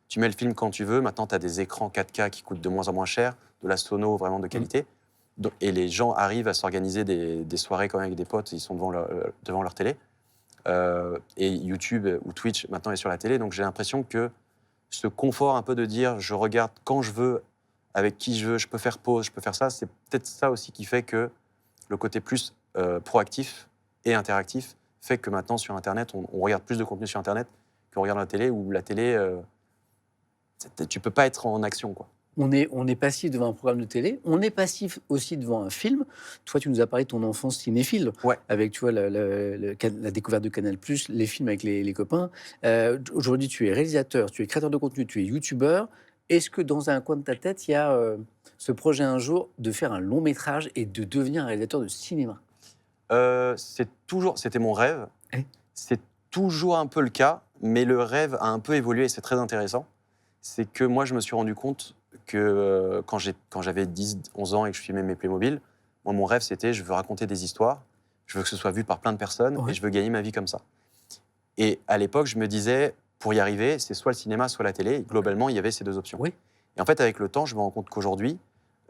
tu mets le film quand tu veux. Maintenant, tu as des écrans 4K qui coûtent de moins en moins cher, de la sono vraiment de qualité. Et les gens arrivent à s'organiser des soirées quand même avec des potes, ils sont devant leur télé. Et YouTube ou Twitch maintenant est sur la télé, donc j'ai l'impression que ce confort un peu de dire je regarde quand je veux, avec qui je veux, je peux faire pause, je peux faire ça, c'est peut-être ça aussi qui fait que le côté plus proactif et interactif fait que maintenant, sur Internet, on regarde plus de contenu sur Internet qu'on regarde la télé, où la télé, tu peux pas être en action, quoi. On est passif devant un programme de télé, on est passif aussi devant un film. Toi, tu nous as parlé de ton enfance cinéphile, avec la découverte de Canal+, les films avec les copains. Aujourd'hui, tu es réalisateur, tu es créateur de contenu, tu es youtubeur. Est-ce que dans un coin de ta tête, il y a ce projet un jour de faire un long métrage et de devenir un réalisateur de cinéma? C'était mon rêve. C'est toujours un peu le cas, mais le rêve a un peu évolué et c'est très intéressant. C'est que moi, je me suis rendu compte que quand j'avais 10-11 ans et que je filmais mes Playmobil, moi, mon rêve, c'était je veux raconter des histoires, je veux que ce soit vu par plein de personnes et je veux gagner ma vie comme ça. Et à l'époque, je me disais, pour y arriver, c'est soit le cinéma, soit la télé. Et globalement, il y avait ces deux options. Et en fait, avec le temps, je me rends compte qu'aujourd'hui,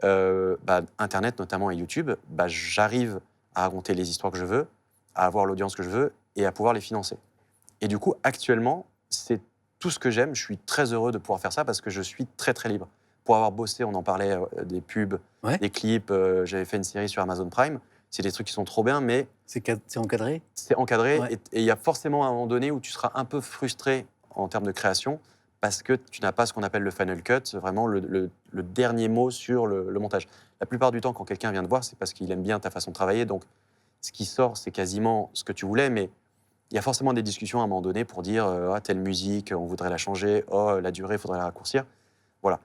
Internet notamment et YouTube, j'arrive à raconter les histoires que je veux, à avoir l'audience que je veux et à pouvoir les financer. Et du coup, actuellement, c'est tout ce que j'aime. Je suis très heureux de pouvoir faire ça parce que je suis très, très libre. Pour avoir bossé, on en parlait, des pubs, des clips. J'avais fait une série sur Amazon Prime. C'est des trucs qui sont trop bien, mais... C'est encadré ? C'est encadré. Et il y a forcément un moment donné où tu seras un peu frustré en termes de création parce que tu n'as pas ce qu'on appelle le final cut, vraiment le dernier mot sur le montage. La plupart du temps, quand quelqu'un vient te voir, c'est parce qu'il aime bien ta façon de travailler. Donc, ce qui sort, c'est quasiment ce que tu voulais, mais il y a forcément des discussions à un moment donné pour dire telle musique, on voudrait la changer, la durée, il faudrait la raccourcir. Voilà.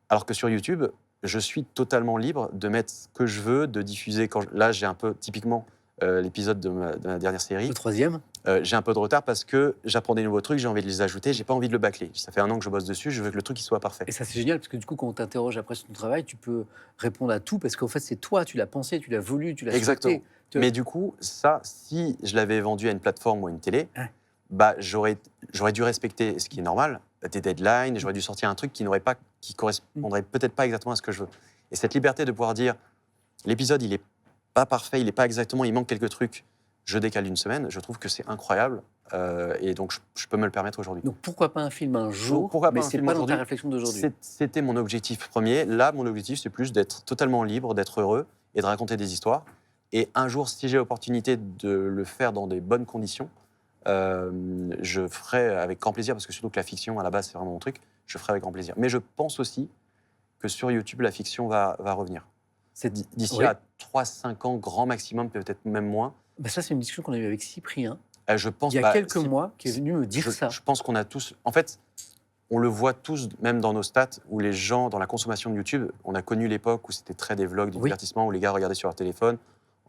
Alors que sur YouTube, je suis totalement libre de mettre ce que je veux, de diffuser. Là, j'ai un peu, typiquement, l'épisode de ma dernière série. Le 3e. J'ai un peu de retard parce que j'apprends des nouveaux trucs, j'ai envie de les ajouter, j'ai pas envie de le bâcler. Ça fait 1 an que je bosse dessus, je veux que le truc il soit parfait. Et ça, c'est génial, parce que du coup, quand on t'interroge après sur ton travail, tu peux répondre à tout, parce qu'en fait, c'est toi, tu l'as pensé, tu l'as voulu, tu l'as Exactement. souhaité. Mais du coup, ça, si je l'avais vendu à une plateforme ou à une télé, j'aurais dû respecter ce qui est normal, des deadlines, j'aurais dû sortir un truc qui correspondrait peut-être pas exactement à ce que je veux. Et cette liberté de pouvoir dire, l'épisode, il est pas parfait, il est pas exactement, il manque quelques trucs, je décale d'une semaine, je trouve que c'est incroyable. Et donc, je peux me le permettre aujourd'hui. Donc, pourquoi pas un film un jour, mais c'est pas dans ta réflexion d'aujourd'hui? C'était mon objectif premier. Là, mon objectif, c'est plus d'être totalement libre, d'être heureux et de raconter des histoires. Et un jour, si j'ai l'opportunité de le faire dans des bonnes conditions, je ferai avec grand plaisir, parce que surtout que la fiction, à la base, c'est vraiment mon truc, je ferai avec grand plaisir. Mais je pense aussi que sur YouTube, la fiction va revenir. D'ici à 3-5 ans, grand maximum, peut-être même moins. Ça, c'est une discussion qu'on a eue avec Cyprien. Je pense, il y a quelques mois, qui est venu me dire ça. Je pense qu'on a tous... En fait, on le voit tous, même dans nos stats, où les gens, dans la consommation de YouTube, on a connu l'époque où c'était très des vlogs, du divertissement, où les gars regardaient sur leur téléphone,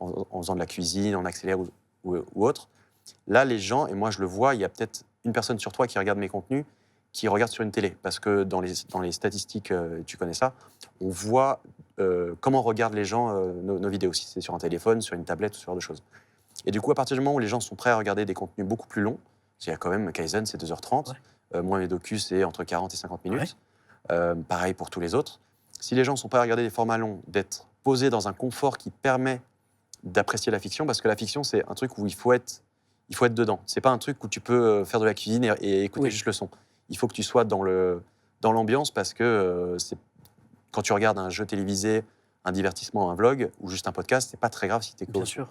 en faisant de la cuisine, en accélère ou autre. Là, les gens, et moi je le vois, il y a peut-être une personne sur 3 qui regarde mes contenus, qui regarde sur une télé. Parce que dans les statistiques, tu connais ça, on voit comment regardent les gens nos vidéos, si c'est sur un téléphone, sur une tablette, ce genre de choses. Et du coup, à partir du moment où les gens sont prêts à regarder des contenus beaucoup plus longs, il y a quand même Kaizen, c'est 2h30, moi mes docus, c'est entre 40 et 50 minutes, pareil pour tous les autres. Si les gens sont prêts à regarder des formats longs, d'être posés dans un confort qui permet d'apprécier la fiction, parce que la fiction, c'est un truc où il faut être dedans. C'est pas un truc où tu peux faire de la cuisine et écouter juste le son. Il faut que tu sois dans l'ambiance, parce que quand tu regardes un jeu télévisé, un divertissement, un vlog ou juste un podcast, c'est pas très grave si tu es Bien sûr.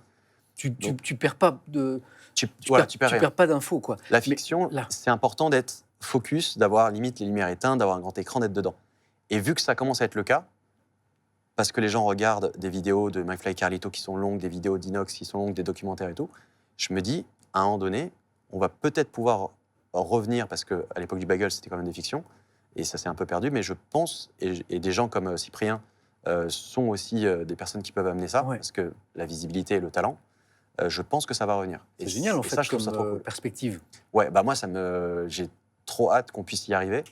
Tu perds pas de... Tu perds pas d'infos, quoi. La fiction, c'est important d'être focus, d'avoir limite les lumières éteintes, d'avoir un grand écran, d'être dedans. Et vu que ça commence à être le cas, parce que les gens regardent des vidéos de McFly et Carlito qui sont longues, des vidéos d'Inox qui sont longues, des documentaires et tout, je me dis, à un moment donné, on va peut-être pouvoir revenir, parce qu'à l'époque du bagel, c'était quand même des fictions, et ça s'est un peu perdu, mais je pense, et des gens comme Cyprien sont aussi des personnes qui peuvent amener ça, parce que la visibilité et le talent, je pense que ça va revenir. C'est génial, en fait, ça, je trouve ça trop cool. Perspective. Ouais, moi, j'ai trop hâte qu'on puisse y arriver.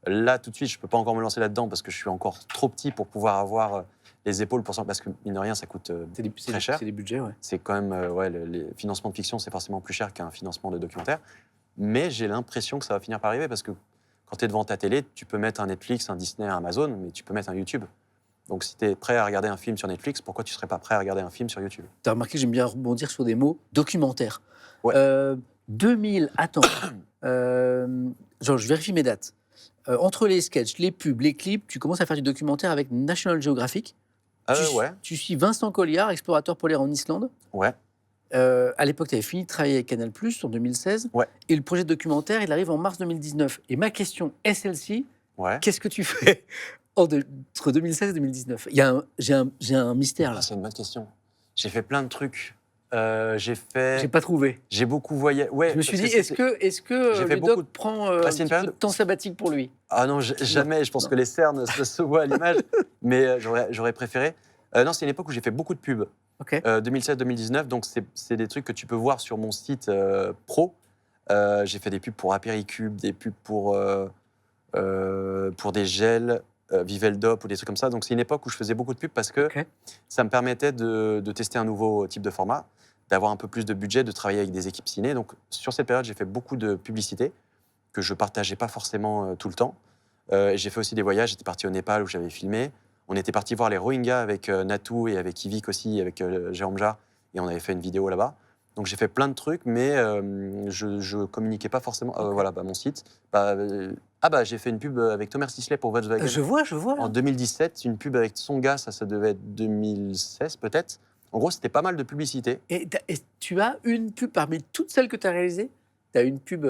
Là, tout de suite, je ne peux pas encore me lancer là-dedans parce que je suis encore trop petit pour pouvoir avoir les épaules pour ça, parce que, mine de rien, ça coûte très cher. C'est des budgets, C'est quand même, les financements de fiction, c'est forcément plus cher qu'un financement de documentaire. Mais j'ai l'impression que ça va finir par arriver, parce que quand tu es devant ta télé, tu peux mettre un Netflix, un Disney, un Amazon, mais tu peux mettre un YouTube. Donc, si tu es prêt à regarder un film sur Netflix, pourquoi tu ne serais pas prêt à regarder un film sur YouTube? Tu as remarqué que j'aime bien rebondir sur des mots documentaires. 2000, attends, je vérifie mes dates. Entre les sketchs, les pubs, les clips, tu commences à faire du documentaire avec National Geographic. Tu suis Vincent Colliard, explorateur polaire en Islande. Ouais. à l'époque, tu avais fini de travailler avec Canal+, en 2016. Ouais. Et le projet de documentaire, il arrive en mars 2019. Et ma question est celle-ci. Ouais. Qu'est-ce que tu fais entre 2016 et 2019? J'ai un mystère, là. C'est une bonne question. J'ai fait plein de trucs. J'ai pas trouvé. J'ai beaucoup voyagé. Ouais, je me suis dit, est-ce que Ludoc prend un petit peu de temps sabbatique pour lui? Ah non, jamais. Je pense que les cernes se voient à l'image. Mais j'aurais préféré. Non, c'est une époque où j'ai fait beaucoup de pubs. Okay. 2016-2019. Donc, c'est des trucs que tu peux voir sur mon site pro. J'ai fait des pubs pour Apéricube, des pubs pour des gels, Viveldop ou des trucs comme ça. Donc, c'est une époque où je faisais beaucoup de pubs parce que ça me permettait de tester un nouveau type de format, d'avoir un peu plus de budget, de travailler avec des équipes ciné. Donc, sur cette période, j'ai fait beaucoup de publicité que je partageais pas forcément tout le temps. J'ai fait aussi des voyages. J'étais parti au Népal où j'avais filmé. On était parti voir les Rohingyas avec Natou et avec Yvick aussi, avec Jérôme Jarre, et on avait fait une vidéo là-bas. Donc j'ai fait plein de trucs, mais je communiquais pas forcément. Voilà, mon site. J'ai fait une pub avec Thomas Sisley pour Volkswagen. Je vois. En 2017, une pub avec Tsonga, ça devait être 2016 peut-être. En gros, c'était pas mal de publicité. Et tu as une pub parmi toutes celles que tu as réalisées? Tu as une pub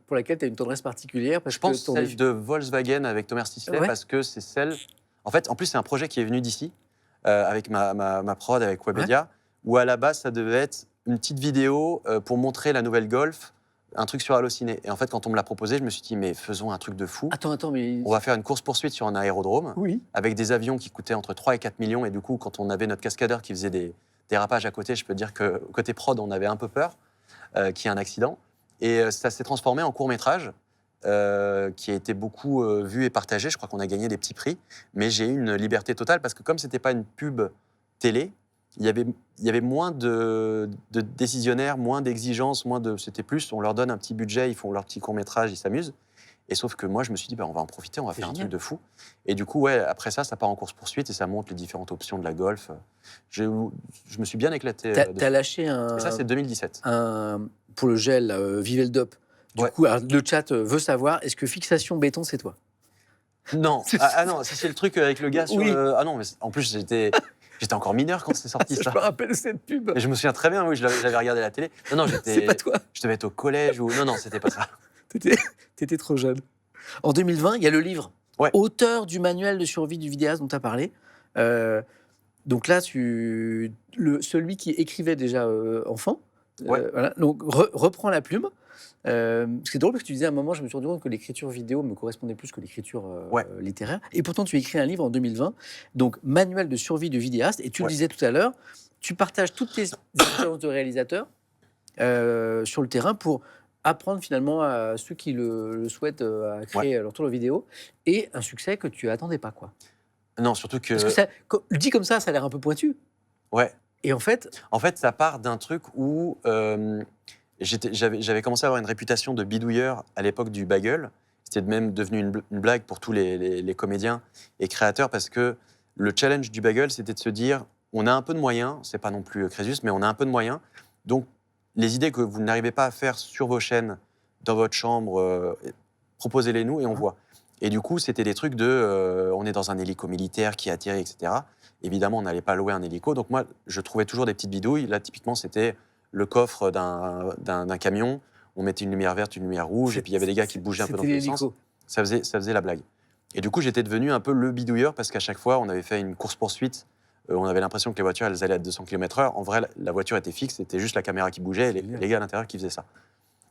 pour laquelle tu as une tendresse particulière Je pense celle de Volkswagen avec Thomas Sisley, parce que c'est celle... En fait, en plus, c'est un projet qui est venu d'ici, avec ma prod, avec Webedia, où à la base, ça devait être une petite vidéo pour montrer la nouvelle Golf, un truc sur Allociné. Et en fait, quand on me l'a proposé, je me suis dit, mais faisons un truc de fou. Attends, mais... On va faire une course-poursuite sur un aérodrome, avec des avions qui coûtaient entre 3 et 4 millions. Et du coup, quand on avait notre cascadeur qui faisait des dérapages à côté, je peux dire que côté prod, on avait un peu peur qu'il y ait un accident. Et ça s'est transformé en court-métrage, qui a été beaucoup vu et partagé. Je crois qu'on a gagné des petits prix. Mais j'ai eu une liberté totale parce que comme ce n'était pas une pub télé, il y avait moins de décisionnaires, moins d'exigences, c'était plus, on leur donne un petit budget, ils font leur petit court-métrage, ils s'amusent. Et sauf que moi, je me suis dit, on va en profiter, on va faire un truc de fou. Et du coup, après ça part en course-poursuite et ça montre les différentes options de la Golf. Je me suis bien éclaté. T'as lâché un... Et ça, c'est 2017. Pour le gel, Viveldop. Du coup, alors, le chat veut savoir, est-ce que fixation béton, c'est toi? Non. Non, si c'est le truc avec le gars sur Ah non, mais en plus, j'étais encore mineur quand c'est sorti, ça. Je me rappelle cette pub. Et je me souviens très bien, j'avais regardé la télé. Non, c'est pas toi. Je devais être au collège ou... Non, c'était pas ça. T'étais trop jeune. En 2020, il y a le livre. Auteur du manuel de survie du vidéaste dont tu as parlé. Donc là, celui qui écrivait déjà enfant, voilà, donc reprend la plume. C'est drôle parce que tu disais à un moment, je me suis rendu compte que l'écriture vidéo me correspondait plus que l'écriture littéraire. Et pourtant, tu écris un livre en 2020, donc manuel de survie du vidéaste. Et tu le disais tout à l'heure, tu partages toutes tes expériences de réalisateur sur le terrain pour apprendre finalement à ceux qui le souhaitent à créer leur tour de vidéo. Et un succès que tu attendais pas, quoi. Non, surtout que... Parce que dit comme ça a l'air un peu pointu. Ouais. Et en fait, ça part d'un truc où j'avais commencé à avoir une réputation de bidouilleur à l'époque du bagel. C'était même devenu une blague pour tous les comédiens et créateurs parce que le challenge du bagel, c'était de se dire, on a un peu de moyens, c'est pas non plus Crésus, mais on a un peu de moyens. Donc, les idées que vous n'arrivez pas à faire sur vos chaînes, dans votre chambre, proposez-les nous et on voit. Et du coup, c'était des trucs on est dans un hélico militaire qui atterrit, etc. Évidemment, on n'allait pas louer un hélico. Donc moi, je trouvais toujours des petites bidouilles. Là, typiquement, c'était le coffre d'un camion. On mettait une lumière verte, une lumière rouge, et puis il y avait des gars qui bougeaient un peu dans tous les sens. Ça faisait la blague. Et du coup, j'étais devenu un peu le bidouilleur parce qu'à chaque fois, on avait fait une course-poursuite. On avait l'impression que les voitures, elles allaient à 200 km/h. En vrai, la voiture était fixe, c'était juste la caméra qui bougeait et les gars à l'intérieur qui faisaient ça.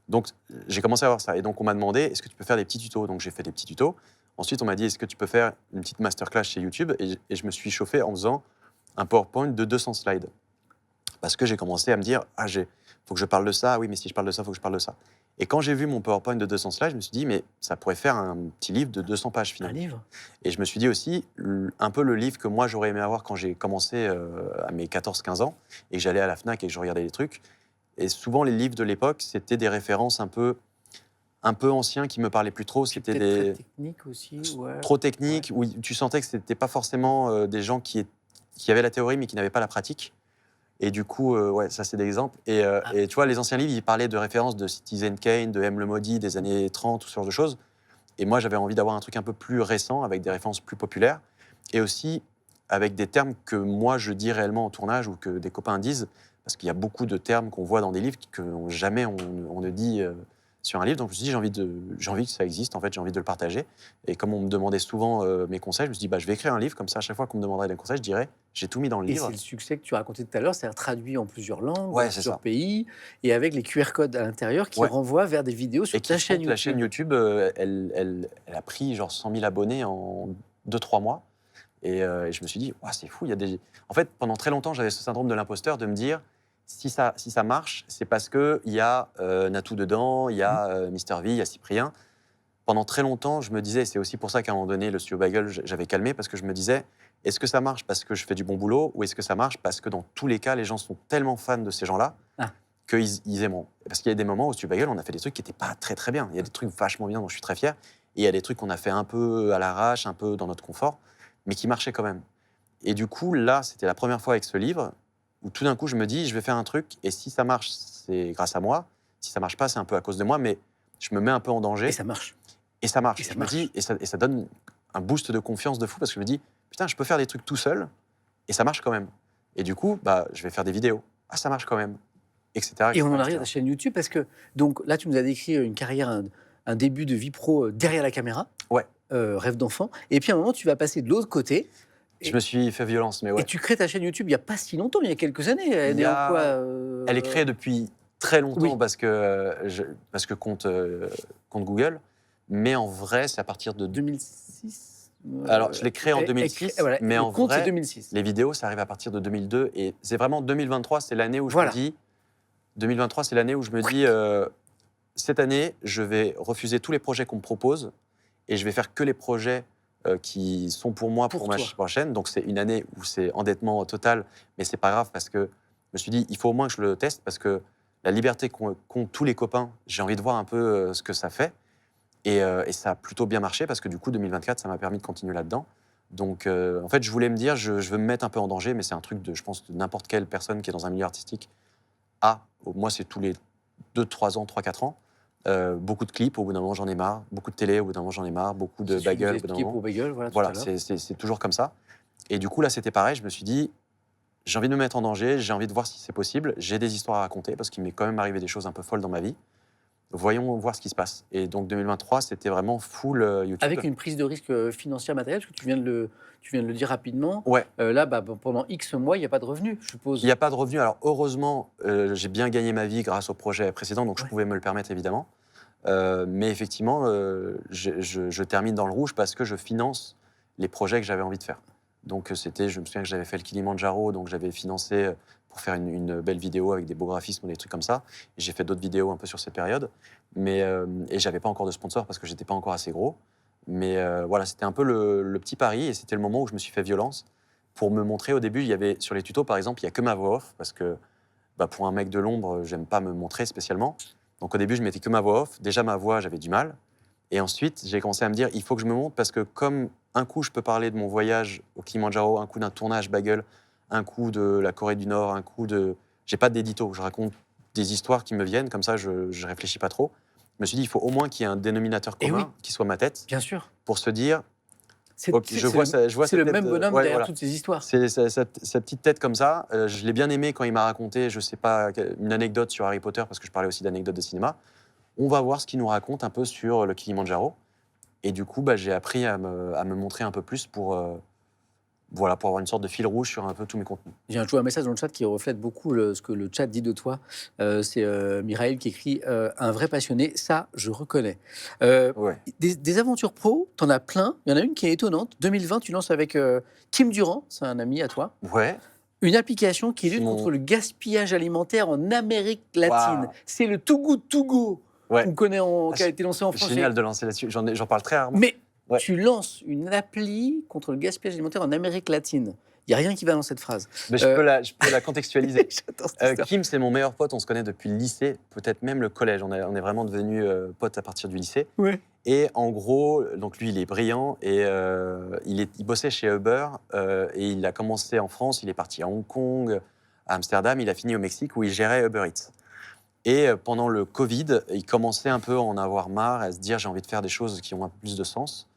Donc, j'ai commencé à voir ça. Et donc, on m'a demandé, est-ce que tu peux faire des petits tutos? Donc, j'ai fait des petits tutos. Ensuite, on m'a dit, est-ce que tu peux faire une petite masterclass chez YouTube? Et je me suis chauffé en faisant un PowerPoint de 200 slides. Parce que j'ai commencé à me dire, faut que je parle de ça. Oui, mais si je parle de ça, il faut que je parle de ça. Et quand j'ai vu mon PowerPoint de 200 slides, je me suis dit, mais ça pourrait faire un petit livre de 200 pages finalement. Un livre. Et je me suis dit aussi, un peu le livre que moi j'aurais aimé avoir quand j'ai commencé à mes 14-15 ans et que j'allais à la Fnac et que je regardais les trucs. Et souvent, les livres de l'époque, c'était des références un peu anciens qui me parlaient plus trop. C'était très techniques aussi. Trop techniques, où tu sentais que c'était pas forcément des gens qui avaient la théorie mais qui n'avaient pas la pratique. Et du coup, ça c'est des exemples. Et tu vois, les anciens livres, ils parlaient de références de Citizen Kane, de M. le Maudit, des années 30, tout ce genre de choses. Et moi, j'avais envie d'avoir un truc un peu plus récent, avec des références plus populaires. Et aussi avec des termes que moi, je dis réellement au tournage ou que des copains disent. parce qu'il y a beaucoup de termes qu'on voit dans des livres que jamais on ne dit sur un livre. Donc je me suis dit, j'ai envie que ça existe, en fait, j'ai envie de le partager. Et comme on me demandait souvent mes conseils, je me suis dit, je vais écrire un livre, comme ça, à chaque fois qu'on me demanderait des conseils, je dirais, j'ai tout mis dans le livre. Et c'est le succès que tu racontais tout à l'heure, c'est-à-dire traduit en plusieurs langues, Ouais, dans plusieurs pays, et avec les QR codes à l'intérieur qui renvoient vers des vidéos sur ta chaîne YouTube. La chaîne YouTube, elle a pris genre 100 000 abonnés en 2-3 mois. Et je me suis dit, c'est fou. En fait, pendant très longtemps, j'avais ce syndrome de l'imposteur de me dire, si ça marche, c'est parce qu'il y a Natou dedans, il y a Mister V, il y a Cyprien. Pendant très longtemps, je me disais, c'est aussi pour ça qu'à un moment donné, le studio Bagel, j'avais calmé, parce que je me disais, est-ce que ça marche parce que je fais du bon boulot, ou est-ce que ça marche parce que dans tous les cas, les gens sont tellement fans de ces gens-là qu'ils aimeront. Parce qu'il y a des moments au studio Bagel, on a fait des trucs qui n'étaient pas très très bien. Il y a des trucs vachement bien dont je suis très fier, et il y a des trucs qu'on a fait un peu à l'arrache, un peu dans notre confort, mais qui marchaient quand même. Et du coup, là, c'était la première fois avec ce livre où tout d'un coup, je me dis, je vais faire un truc, et si ça marche, c'est grâce à moi. Si ça marche pas, c'est un peu à cause de moi, mais je me mets un peu en danger. Et ça marche. Et ça marche. Me dis, et ça donne un boost de confiance de fou, parce que je me dis, putain, je peux faire des trucs tout seul, et ça marche quand même. Et du coup, je vais faire des vidéos. Ah, ça marche quand même. Etc. Et on en arrive à ta chaîne YouTube, parce que, donc là, tu nous as décrit une carrière, un début de vie pro derrière la caméra. Ouais. Rêve d'enfant. Et puis à un moment, tu vas passer de l'autre côté. Je me suis fait violence, mais ouais. Et tu crées ta chaîne YouTube il n'y a pas si longtemps, il y a quelques années. Elle est créée depuis très longtemps, parce que compte Google. Mais en vrai, c'est à partir de 2006. Alors, je l'ai créé en 2006, mais en vrai, 2006. Les vidéos, ça arrive à partir de 2002. Et c'est vraiment 2023, c'est l'année où je me dis... 2023, c'est l'année où je me dis, cette année, je vais refuser tous les projets qu'on me propose, et je vais faire que les projets qui sont pour moi, pour ma chaîne. Donc, c'est une année où c'est endettement total, mais c'est pas grave, parce que je me suis dit, il faut au moins que je le teste, parce que la liberté qu'ont tous les copains, j'ai envie de voir un peu ce que ça fait. Et ça a plutôt bien marché, parce que du coup, 2024, ça m'a permis de continuer là-dedans. Donc, en fait, je voulais me dire, je veux me mettre un peu en danger, mais c'est un truc je pense, de n'importe quelle personne qui est dans un milieu artistique. Moi, c'est tous les 2-3 ans, 3-4 ans. Beaucoup de clips, au bout d'un moment, j'en ai marre. Beaucoup de télé, au bout d'un moment, j'en ai marre. Beaucoup de bagels, au bout d'un moment. Pour bagel, voilà, c'est toujours comme ça. Et du coup, là, c'était pareil. Je me suis dit, j'ai envie de me mettre en danger, j'ai envie de voir si c'est possible. J'ai des histoires à raconter, parce qu'il m'est quand même arrivé des choses un peu folles dans ma vie. Voyons voir ce qui se passe. Et donc 2023, c'était vraiment full YouTube. Avec une prise de risque financière matérielle, parce que tu viens de le dire rapidement. Ouais. Là, pendant X mois, il n'y a pas de revenus, je suppose. Il n'y a pas de revenus. Alors heureusement, j'ai bien gagné ma vie grâce au projet précédent, donc je pouvais me le permettre évidemment. Mais effectivement, je termine dans le rouge parce que je finance les projets que j'avais envie de faire. Donc je me souviens que j'avais fait le Kilimanjaro, donc j'avais financé pour faire une belle vidéo avec des beaux graphismes ou des trucs comme ça. Et j'ai fait d'autres vidéos un peu sur cette période. Et j'avais pas encore de sponsor parce que j'étais pas encore assez gros. Mais voilà, c'était un peu le petit pari, et c'était le moment où je me suis fait violence. Pour me montrer, au début, il y avait sur les tutos, par exemple, il n'y a que ma voix off, parce que pour un mec de l'ombre, j'aime pas me montrer spécialement. Donc au début, je mettais que ma voix off. Déjà, ma voix, j'avais du mal. Et ensuite, j'ai commencé à me dire, il faut que je me montre, parce que comme un coup, je peux parler de mon voyage au Kilimanjaro, un coup d'un tournage bagel, un coup de la Corée du Nord, un coup de... J'ai pas d'édito, je raconte des histoires qui me viennent, comme ça, je réfléchis pas trop. Je me suis dit, il faut au moins qu'il y ait un dénominateur commun, qui soit ma tête. Bien sûr. Pour se dire... C'est le même bonhomme derrière toutes ces histoires. C'est sa petite tête comme ça. Je l'ai bien aimé quand il m'a raconté, je sais pas, une anecdote sur Harry Potter, parce que je parlais aussi d'anecdotes de cinéma. On va voir ce qu'il nous raconte un peu sur le Kilimanjaro. Et du coup, j'ai appris à me montrer un peu plus pour avoir une sorte de fil rouge sur un peu tous mes contenus. J'ai un message dans le chat qui reflète beaucoup ce que le chat dit de toi. C'est Mireille qui écrit un vrai passionné, ça, je reconnais. Des aventures pro, t'en as plein. Il y en a une qui est étonnante. 2020, tu lances avec Kim Durand, c'est un ami à toi. Ouais. Une application qui lutte contre le gaspillage alimentaire en Amérique latine. Wow. C'est le Too Good To Go qu'on connaît, qui a été lancé en France. C'est génial de lancer là-dessus. J'en parle très rarement. Mais tu lances une appli contre le gaspillage alimentaire en Amérique latine. Il n'y a rien qui va dans cette phrase. Mais je peux la contextualiser. Kim, c'est mon meilleur pote. On se connaît depuis le lycée, peut-être même le collège. On est vraiment devenus potes à partir du lycée. Ouais. Et en gros, donc lui, il est brillant et il bossait chez Uber et il a commencé en France. Il est parti à Hong Kong, à Amsterdam. Il a fini au Mexique où il gérait Uber Eats. Et pendant le Covid, il commençait un peu à en avoir marre, à se dire j'ai envie de faire des choses qui ont un peu plus de sens.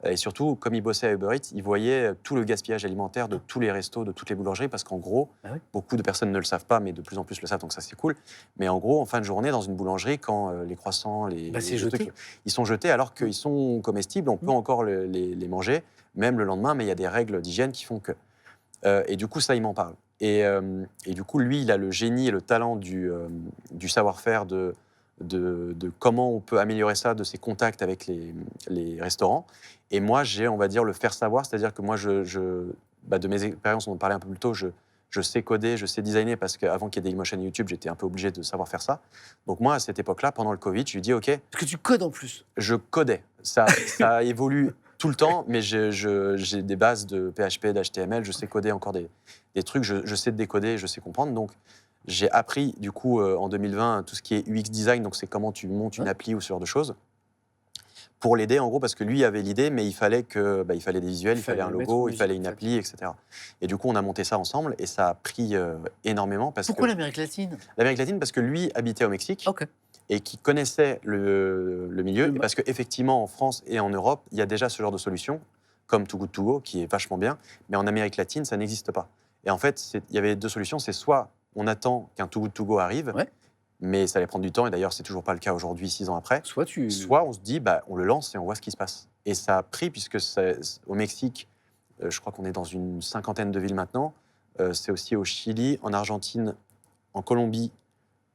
Et surtout, comme il bossait à Uber Eats, il voyait tout le gaspillage alimentaire de tous les restos, de toutes les boulangeries, parce qu'en gros, beaucoup de personnes ne le savent pas, mais de plus en plus le savent, donc ça c'est cool. Mais en gros, en fin de journée, dans une boulangerie, quand les croissants, les trucs, ils sont jetés alors qu'ils sont comestibles, on peut encore les manger, même le lendemain, mais il y a des règles d'hygiène qui font que... et du coup, ça, il m'en parle. Et du coup, lui, il a le génie et le talent du savoir-faire de comment on peut améliorer ça, de ses contacts avec les restaurants. Et moi, j'ai, on va dire, le faire savoir, c'est-à-dire que moi, de mes expériences, on en parlait un peu plus tôt, je sais coder, je sais designer, parce qu'avant qu'il y ait Dailymotion YouTube, j'étais un peu obligé de savoir faire ça. Donc moi, à cette époque-là, pendant le Covid, je lui ai dit, OK... Parce que tu codes en plus. Je codais. Ça évolue tout le temps, mais j'ai des bases de PHP, d'HTML, je sais coder encore des trucs, je sais décoder, je sais comprendre. Donc, j'ai appris, du coup, en 2020, tout ce qui est UX design, donc c'est comment tu montes une appli ou ce genre de choses, pour l'aider, en gros, parce que lui avait l'idée, mais il fallait des visuels, il fallait un logo, il fallait une appli, etc. Et du coup, on a monté ça ensemble, et ça a pris énormément. Pourquoi l'Amérique latine ? L'Amérique latine, parce que lui habitait au Mexique. Et qui connaissait le milieu, et parce qu'effectivement, en France et en Europe, il y a déjà ce genre de solution, comme Too Good To Go, qui est vachement bien, mais en Amérique latine, ça n'existe pas. Et en fait, il y avait deux solutions, c'est soit on attend qu'un Too Good To Go arrive, mais ça allait prendre du temps, et d'ailleurs, c'est toujours pas le cas aujourd'hui, 6 ans après, soit on se dit, on le lance et on voit ce qui se passe. Et ça a pris, puisque au Mexique, je crois qu'on est dans une 50aine de villes maintenant, c'est aussi au Chili, en Argentine, en Colombie,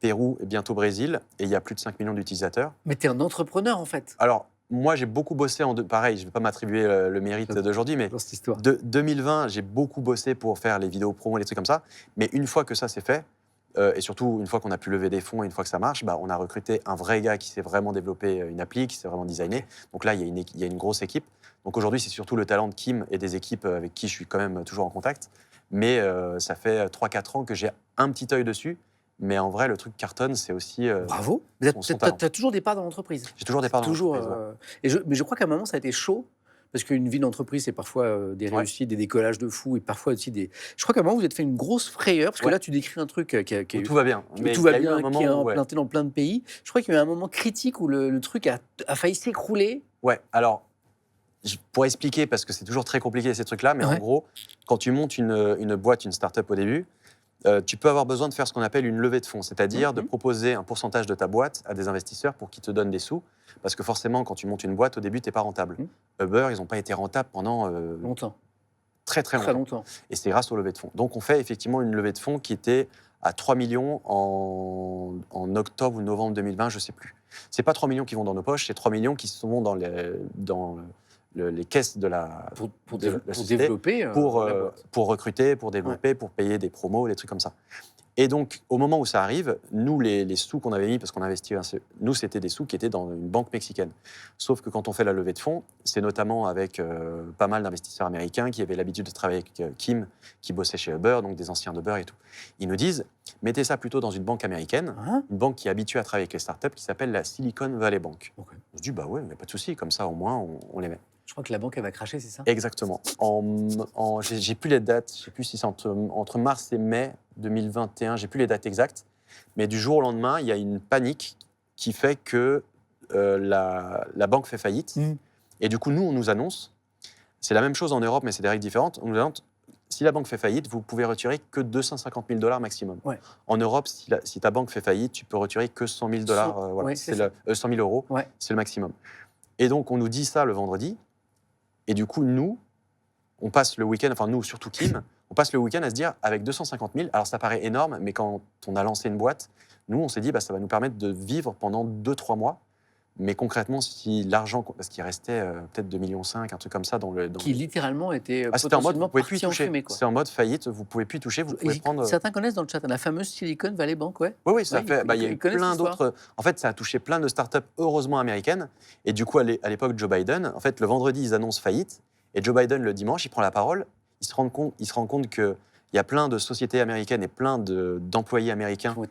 Pérou et bientôt Brésil, et il y a plus de 5 millions d'utilisateurs. Mais tu es un entrepreneur, en fait. Alors, moi, j'ai beaucoup bossé pareil, je ne vais pas m'attribuer le mérite d'aujourd'hui, mais de 2020, j'ai beaucoup bossé pour faire les vidéos promo, les trucs comme ça. Mais une fois que ça s'est fait, et surtout une fois qu'on a pu lever des fonds et une fois que ça marche, on a recruté un vrai gars qui s'est vraiment développé une appli, qui s'est vraiment designé. Donc là, il y a une grosse équipe. Donc aujourd'hui, c'est surtout le talent de Kim et des équipes avec qui je suis quand même toujours en contact. Mais ça fait 3-4 ans que j'ai un petit œil dessus. Mais en vrai, le truc cartonne, c'est aussi... Bravo. Tu as toujours des parts dans l'entreprise. J'ai toujours des parts dans l'entreprise, Mais je crois qu'à un moment, ça a été chaud, parce qu'une vie d'entreprise, c'est parfois des réussites, des décollages de fou, et parfois aussi des... Je crois qu'à un moment, vous êtes fait une grosse frayeur, parce que là, tu décris un truc où tout va bien. Tout va bien, qui est implanté dans plein de pays. Je crois qu'il y a eu un moment critique où le truc a failli s'écrouler. Ouais, alors... Pour expliquer, parce que c'est toujours très compliqué ces trucs-là, mais en gros, quand tu montes une boîte, une start-up au début, tu peux avoir besoin de faire ce qu'on appelle une levée de fonds, c'est-à-dire de proposer un pourcentage de ta boîte à des investisseurs pour qu'ils te donnent des sous, parce que forcément, quand tu montes une boîte, au début, tu n'es pas rentable. Uber, ils n'ont pas été rentables pendant longtemps. Très longtemps. Et c'est grâce aux levées de fonds. Donc, on fait effectivement une levée de fonds qui était à 3 millions en octobre ou novembre 2020, je ne sais plus. Ce n'est pas 3 millions qui vont dans nos poches, c'est 3 millions qui sont dans les caisses de la société, développer, pour recruter, pour développer, pour payer des promos, des trucs comme ça. Et donc, au moment où ça arrive, nous, les sous qu'on avait mis, parce qu'on investit, nous, c'était des sous qui étaient dans une banque mexicaine. Sauf que quand on fait la levée de fonds, c'est notamment avec pas mal d'investisseurs américains qui avaient l'habitude de travailler avec Kim, qui bossait chez Uber, donc des anciens d'Uber et tout. Ils nous disent, mettez ça plutôt dans une banque américaine, une banque qui est habituée à travailler avec les startups, qui s'appelle la Silicon Valley Bank. On se dit, ouais, mais pas de souci, comme ça, au moins, on les met. Je crois que la banque, elle va cracher, c'est ça ? Exactement. J'ai plus les dates, je ne sais plus si c'est entre mars et mai 2021, j'ai plus les dates exactes, mais du jour au lendemain, il y a une panique qui fait que la banque fait faillite. Et du coup, nous, on nous annonce, c'est la même chose en Europe, mais c'est des règles différentes, on nous annonce, si la banque fait faillite, vous pouvez retirer que $250 000 maximum. En Europe, si ta banque fait faillite, tu peux retirer que $100 000, 100 000 euros, c'est le maximum. Et donc, on nous dit ça le vendredi. Et du coup, nous, on passe le week-end, enfin nous, surtout Kim, on passe le week-end à se dire, avec 250 000, alors ça paraît énorme, mais quand on a lancé une boîte, nous, on s'est dit, ça va nous permettre de vivre pendant 2-3 mois. Mais concrètement, si l'argent, parce qu'il restait peut-être 2,5 millions, un truc comme ça qui littéralement était c'était en mode, vous pouvez plus y toucher. Fumée, c'est en mode faillite, vous pouvez plus y toucher, vous pouvez prendre... Certains connaissent dans le chat la fameuse Silicon Valley Bank, Oui, ça fait... il y a eu plein d'autres... En fait, ça a touché plein de startups, heureusement américaines. Et du coup, à l'époque, Joe Biden, en fait, le vendredi, ils annoncent faillite. Et Joe Biden, le dimanche, il prend la parole. Il se rend compte qu'il y a plein de sociétés américaines et plein d'employés américains qui vont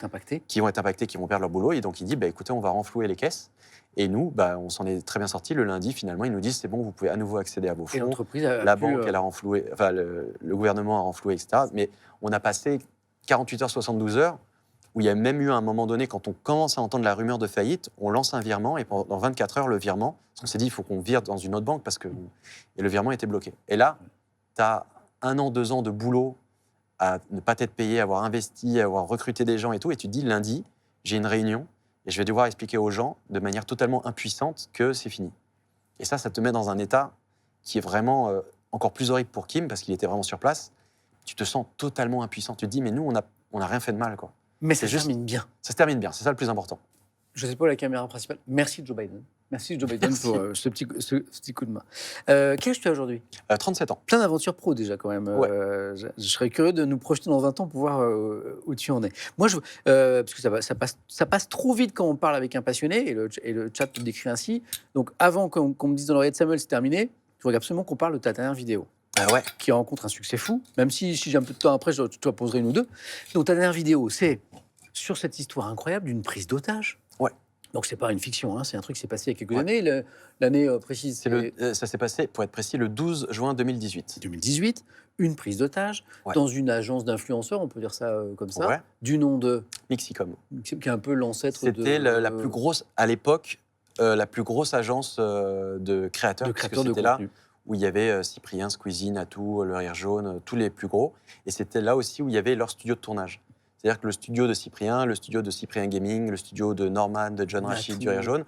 être impactés, qui vont perdre leur boulot. Et donc, il dit, écoutez, on va renflouer les caisses. Et nous, on s'en est très bien sortis. Le lundi, finalement, ils nous disent, c'est bon, vous pouvez à nouveau accéder à vos fonds. Et l'entreprise la banque, elle a renfloué, enfin, le gouvernement a renfloué, etc. Mais on a passé 48 heures, 72 heures où il y a même eu un moment donné, quand on commence à entendre la rumeur de faillite, on lance un virement et pendant 24 heures, le virement, on s'est dit, il faut qu'on vire dans une autre banque parce que et le virement était bloqué. Et là, tu as 1 an, 2 ans de boulot à ne pas t'être payé, avoir investi, avoir recruté des gens et tout, et tu te dis, lundi, j'ai une réunion et je vais devoir expliquer aux gens de manière totalement impuissante que c'est fini. Et ça te met dans un état qui est vraiment encore plus horrible pour Kim, parce qu'il était vraiment sur place. Tu te sens totalement impuissant. Tu te dis, mais nous, on n'a rien fait de mal, quoi. Mais ça se termine bien. Ça se termine bien, c'est ça le plus important. Je sais pas la caméra principale. Merci Joe Biden. Merci Joe Biden pour ce petit coup de main. Quel âge tu as aujourd'hui ? 37 ans. Plein d'aventures pro déjà quand même. Ouais. Je serais curieux de nous projeter dans 20 ans pour voir où tu en es. Moi, parce que ça passe trop vite quand on parle avec un passionné, et le chat te décrit ainsi. Donc avant qu'on me dise dans l'oreille de Samuel, c'est terminé, je voudrais absolument qu'on parle de ta dernière vidéo. Qui rencontre un succès fou, même si j'ai un peu de temps après, je te poserai une ou deux. Donc ta dernière vidéo, c'est sur cette histoire incroyable d'une prise d'otage. Ouais. Donc c'est pas une fiction, hein, c'est un truc qui s'est passé il y a quelques années. L'année précise, ça s'est passé, pour être précis, le 12 juin 2018. 2018, une prise d'otage dans une agence d'influenceurs, on peut dire ça comme ça, du nom de Mixicom, qui est un peu l'ancêtre de... C'était la plus grosse, à l'époque, la plus grosse agence de créateurs, parce que c'était là où il y avait Cyprien, Squeezie, Natou, Le Rire Jaune, tous les plus gros. Et c'était là aussi où il y avait leur studio de tournage. C'est-à-dire que le studio de Cyprien, le studio de Cyprien Gaming, le studio de Norman, de John Rachid, du Rire Jaune,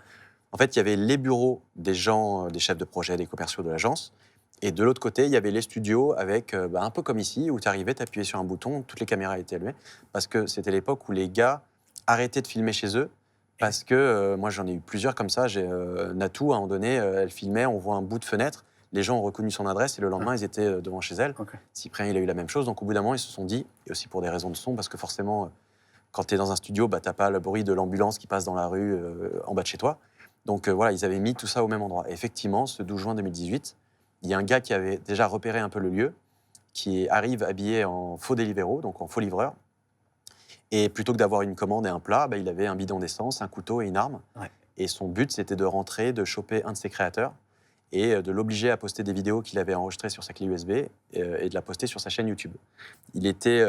en fait, il y avait les bureaux des gens, des chefs de projet, des commerciaux de l'agence. Et de l'autre côté, il y avait les studios avec, un peu comme ici, où tu arrivais, tu appuyais sur un bouton, toutes les caméras étaient allumées. Parce que c'était l'époque où les gars arrêtaient de filmer chez eux. Parce que moi, j'en ai eu plusieurs comme ça. J'ai Natou, à un moment donné, elle filmait, on voit un bout de fenêtre. Les gens ont reconnu son adresse et le lendemain, ils étaient devant chez elle. Cyprien, il a eu la même chose. Donc, au bout d'un moment, ils se sont dit, et aussi pour des raisons de son, parce que forcément, quand tu es dans un studio, tu n'as pas le bruit de l'ambulance qui passe dans la rue en bas de chez toi. Donc, voilà, ils avaient mis tout ça au même endroit. Et effectivement, ce 12 juin 2018, il y a un gars qui avait déjà repéré un peu le lieu, qui arrive habillé en faux Deliveroo, donc en faux livreur. Et plutôt que d'avoir une commande et un plat, il avait un bidon d'essence, un couteau et une arme. Et son but, c'était de rentrer, de choper un de ses créateurs et de l'obliger à poster des vidéos qu'il avait enregistrées sur sa clé USB et de la poster sur sa chaîne YouTube. Il était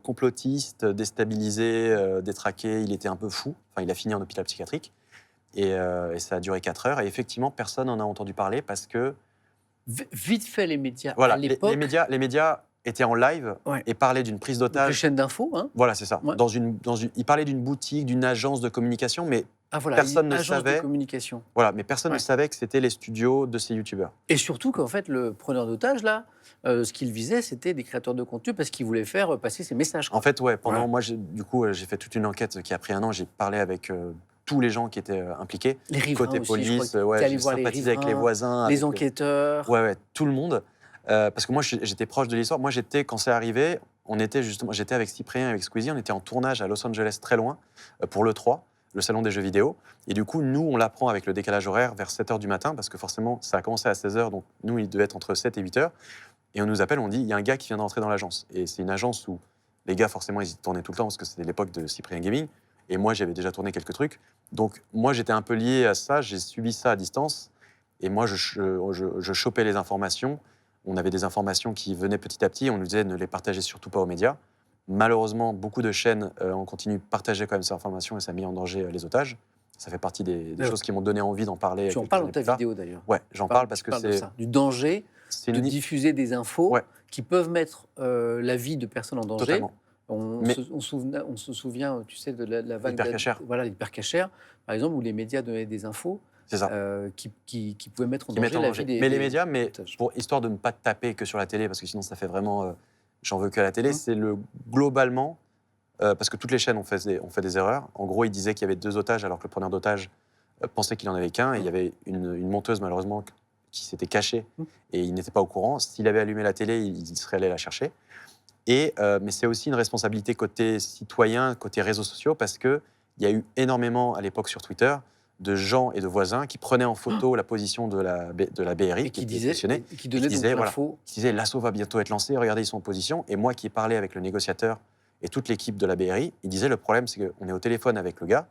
complotiste, déstabilisé, détraqué, il était un peu fou. Enfin, il a fini en hôpital psychiatrique. Et ça a duré 4 heures. Et effectivement, personne n'en a entendu parler parce que... Vite fait, les médias, voilà, à l'époque... les médias étaient en live et parlaient d'une prise d'otage. Les chaînes d'infos, hein. Voilà, c'est ça. Ils parlaient d'une boutique, d'une agence de communication, mais personne ne savait. De communication. Voilà, mais personne ne savait que c'était les studios de ces youtubeurs. Et surtout qu'en fait, le preneur d'otage, là, ce qu'il visait, c'était des créateurs de contenu parce qu'il voulait faire passer ses messages. En fait, moi, j'ai fait toute une enquête qui a pris 1 an. J'ai parlé avec tous les gens qui étaient impliqués. Les riverains côté aussi, police, j'ai sympathisé avec les voisins. Les enquêteurs. Tout le monde. Parce que moi, j'étais proche de l'histoire. Moi, quand c'est arrivé, j'étais avec Cyprien et avec Squeezie, on était en tournage à Los Angeles, très loin, pour l'E3, le salon des jeux vidéo. Et du coup, nous, on l'apprend avec le décalage horaire vers 7h du matin, parce que forcément, ça a commencé à 16h, donc nous, il devait être entre 7 et 8h. Et on nous appelle, on dit, il y a un gars qui vient d'entrer dans l'agence. Et c'est une agence où les gars, forcément, ils y tournaient tout le temps, parce que c'était l'époque de Cyprien Gaming. Et moi, j'avais déjà tourné quelques trucs. Donc, moi, j'étais un peu lié à ça, j'ai suivi ça à distance. Et moi, je chopais les informations. On avait des informations qui venaient petit à petit. On nous disait ne les partagez surtout pas aux médias. Malheureusement, beaucoup de chaînes ont continué de partager quand même ces informations et ça a mis en danger les otages. Ça fait partie des choses qui m'ont donné envie d'en parler. Tu en parles dans ta vidéo d'ailleurs. Ouais, j'en parle parce que c'est du danger de diffuser des infos qui peuvent mettre la vie de personnes en danger. Totalement. On se souvient, tu sais, de la vague d'hypercachère. Voilà, l'hypercachère, par exemple, où les médias donnaient des infos. C'est ça. Qui pouvaient mettre en danger la vie des... Mais les médias, histoire de ne pas te taper que sur la télé, parce que sinon ça fait vraiment... j'en veux que à la télé, c'est globalement... parce que toutes les chaînes ont fait des erreurs. En gros, ils disaient qu'il y avait 2 otages, alors que le preneur d'otage pensait qu'il n'en avait qu'un. Et il y avait une monteuse, malheureusement, qui s'était cachée, et il n'était pas au courant. S'il avait allumé la télé, il serait allé la chercher. Mais c'est aussi une responsabilité côté citoyen, côté réseaux sociaux, parce qu'il y a eu énormément, à l'époque sur Twitter, de gens et de voisins qui prenaient en photo la position de la BRI, qui donnaient l'info. Qui disaient l'assaut va bientôt être lancé, regardez, ils sont en position. Et moi qui ai parlé avec le négociateur et toute l'équipe de la BRI, il disait le problème, c'est qu'on est au téléphone avec le gars,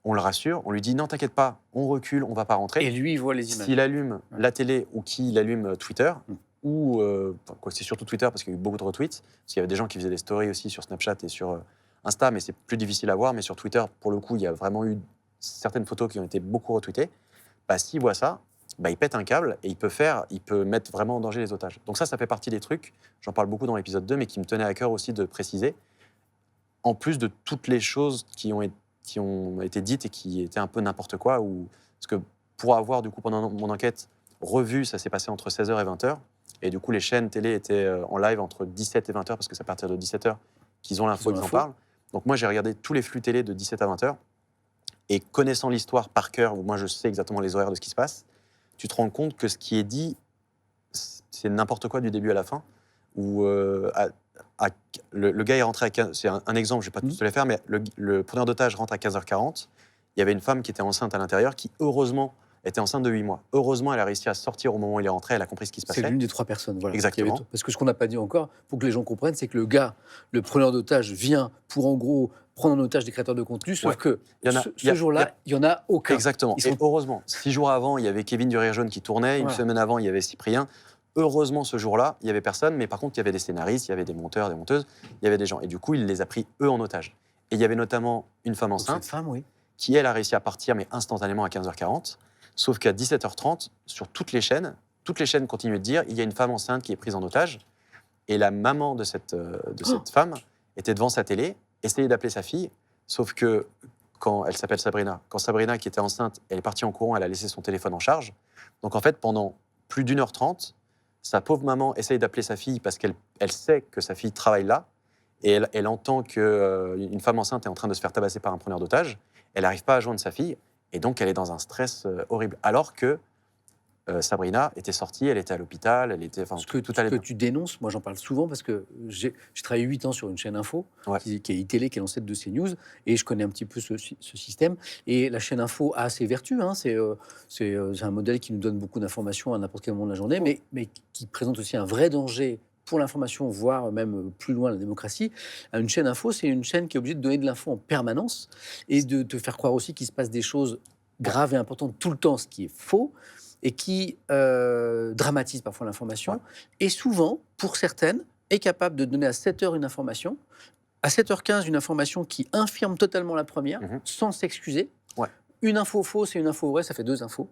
on le rassure, on lui dit non, t'inquiète pas, on recule, on va pas rentrer. Et lui, il voit les images. S'il allume la télé ou qu'il allume Twitter, ou c'est surtout Twitter parce qu'il y a eu beaucoup de retweets, parce qu'il y avait des gens qui faisaient des stories aussi sur Snapchat et sur Insta, mais c'est plus difficile à voir. Mais sur Twitter, pour le coup, il y a vraiment eu certaines photos qui ont été beaucoup retweetées. Bah, s'il voit ça, bah, il pète un câble et il peut mettre vraiment en danger les otages. Donc ça fait partie des trucs, j'en parle beaucoup dans l'épisode 2, mais qui me tenait à cœur aussi de préciser, en plus de toutes les choses qui ont été dites et qui étaient un peu n'importe quoi. Parce que pour avoir, du coup, pendant mon enquête, revu, ça s'est passé entre 16h et 20h. Et du coup, les chaînes télé étaient en live entre 17 et 20h, parce que c'est à partir de 17h qu'ils ont l'info et qu'ils en parlent. Donc moi, j'ai regardé tous les flux télé de 17 à 20h. Et connaissant l'histoire par cœur, où moi je sais exactement les horaires de ce qui se passe, tu te rends compte que ce qui est dit, c'est n'importe quoi du début à la fin. Où le gars est rentré à 15... C'est un exemple, je ne vais pas tous les faire, mais le preneur d'otage rentre à 15h40. Il y avait une femme qui était enceinte à l'intérieur, qui heureusement était enceinte de 8 mois. Heureusement, elle a réussi à sortir au moment où il est rentré, elle a compris ce qui se passait. C'est l'une des 3 personnes. Voilà, exactement. Parce que ce qu'on n'a pas dit encore, pour que les gens comprennent, c'est que le gars, le preneur d'otage, vient pour en gros prendre en otage des créateurs de contenu, sauf que ce jour-là, il n'y en a aucun. Exactement. Et heureusement, 6 jours avant, il y avait Kevin du Rire Jaune qui tournait, une semaine avant, il y avait Cyprien. Heureusement, ce jour-là, il n'y avait personne, mais par contre, il y avait des scénaristes, il y avait des monteurs, des monteuses, il y avait des gens. Et du coup, il les a pris, eux, en otage. Et il y avait notamment une femme enceinte qui, elle, a réussi à partir, mais instantanément à 15h40. Sauf qu'à 17h30, sur toutes les chaînes continuaient de dire il y a une femme enceinte qui est prise en otage. Et la maman de cette femme était devant sa télé, essayait d'appeler sa fille. Sauf que, quand elle s'appelle Sabrina, quand Sabrina, qui était enceinte, elle est partie en courant, elle a laissé son téléphone en charge. Donc en fait, pendant plus d'1h30, sa pauvre maman essaye d'appeler sa fille parce qu'elle sait que sa fille travaille là. Et elle entend qu'une femme enceinte est en train de se faire tabasser par un preneur d'otage. Elle n'arrive pas à joindre sa fille. Et donc, elle est dans un stress horrible. Alors que Sabrina était sortie, elle était à l'hôpital, elle était... Ce que tu dénonces, moi j'en parle souvent parce que j'ai travaillé 8 ans sur une chaîne info, qui est iTélé, qui est l'ancêtre de CNews, et je connais un petit peu ce système. Et la chaîne info a ses vertus, hein, c'est un modèle qui nous donne beaucoup d'informations à n'importe quel moment de la journée, mais qui présente aussi un vrai danger pour l'information, voire même plus loin la démocratie. Une chaîne info, c'est une chaîne qui est obligée de donner de l'info en permanence et de te faire croire aussi qu'il se passe des choses graves et importantes tout le temps, ce qui est faux, et qui dramatise parfois l'information, et souvent, pour certaines, est capable de donner à 7h une information, à 7h15 une information qui infirme totalement la première, sans s'excuser. Une info fausse et une info vraie, ça fait 2 infos.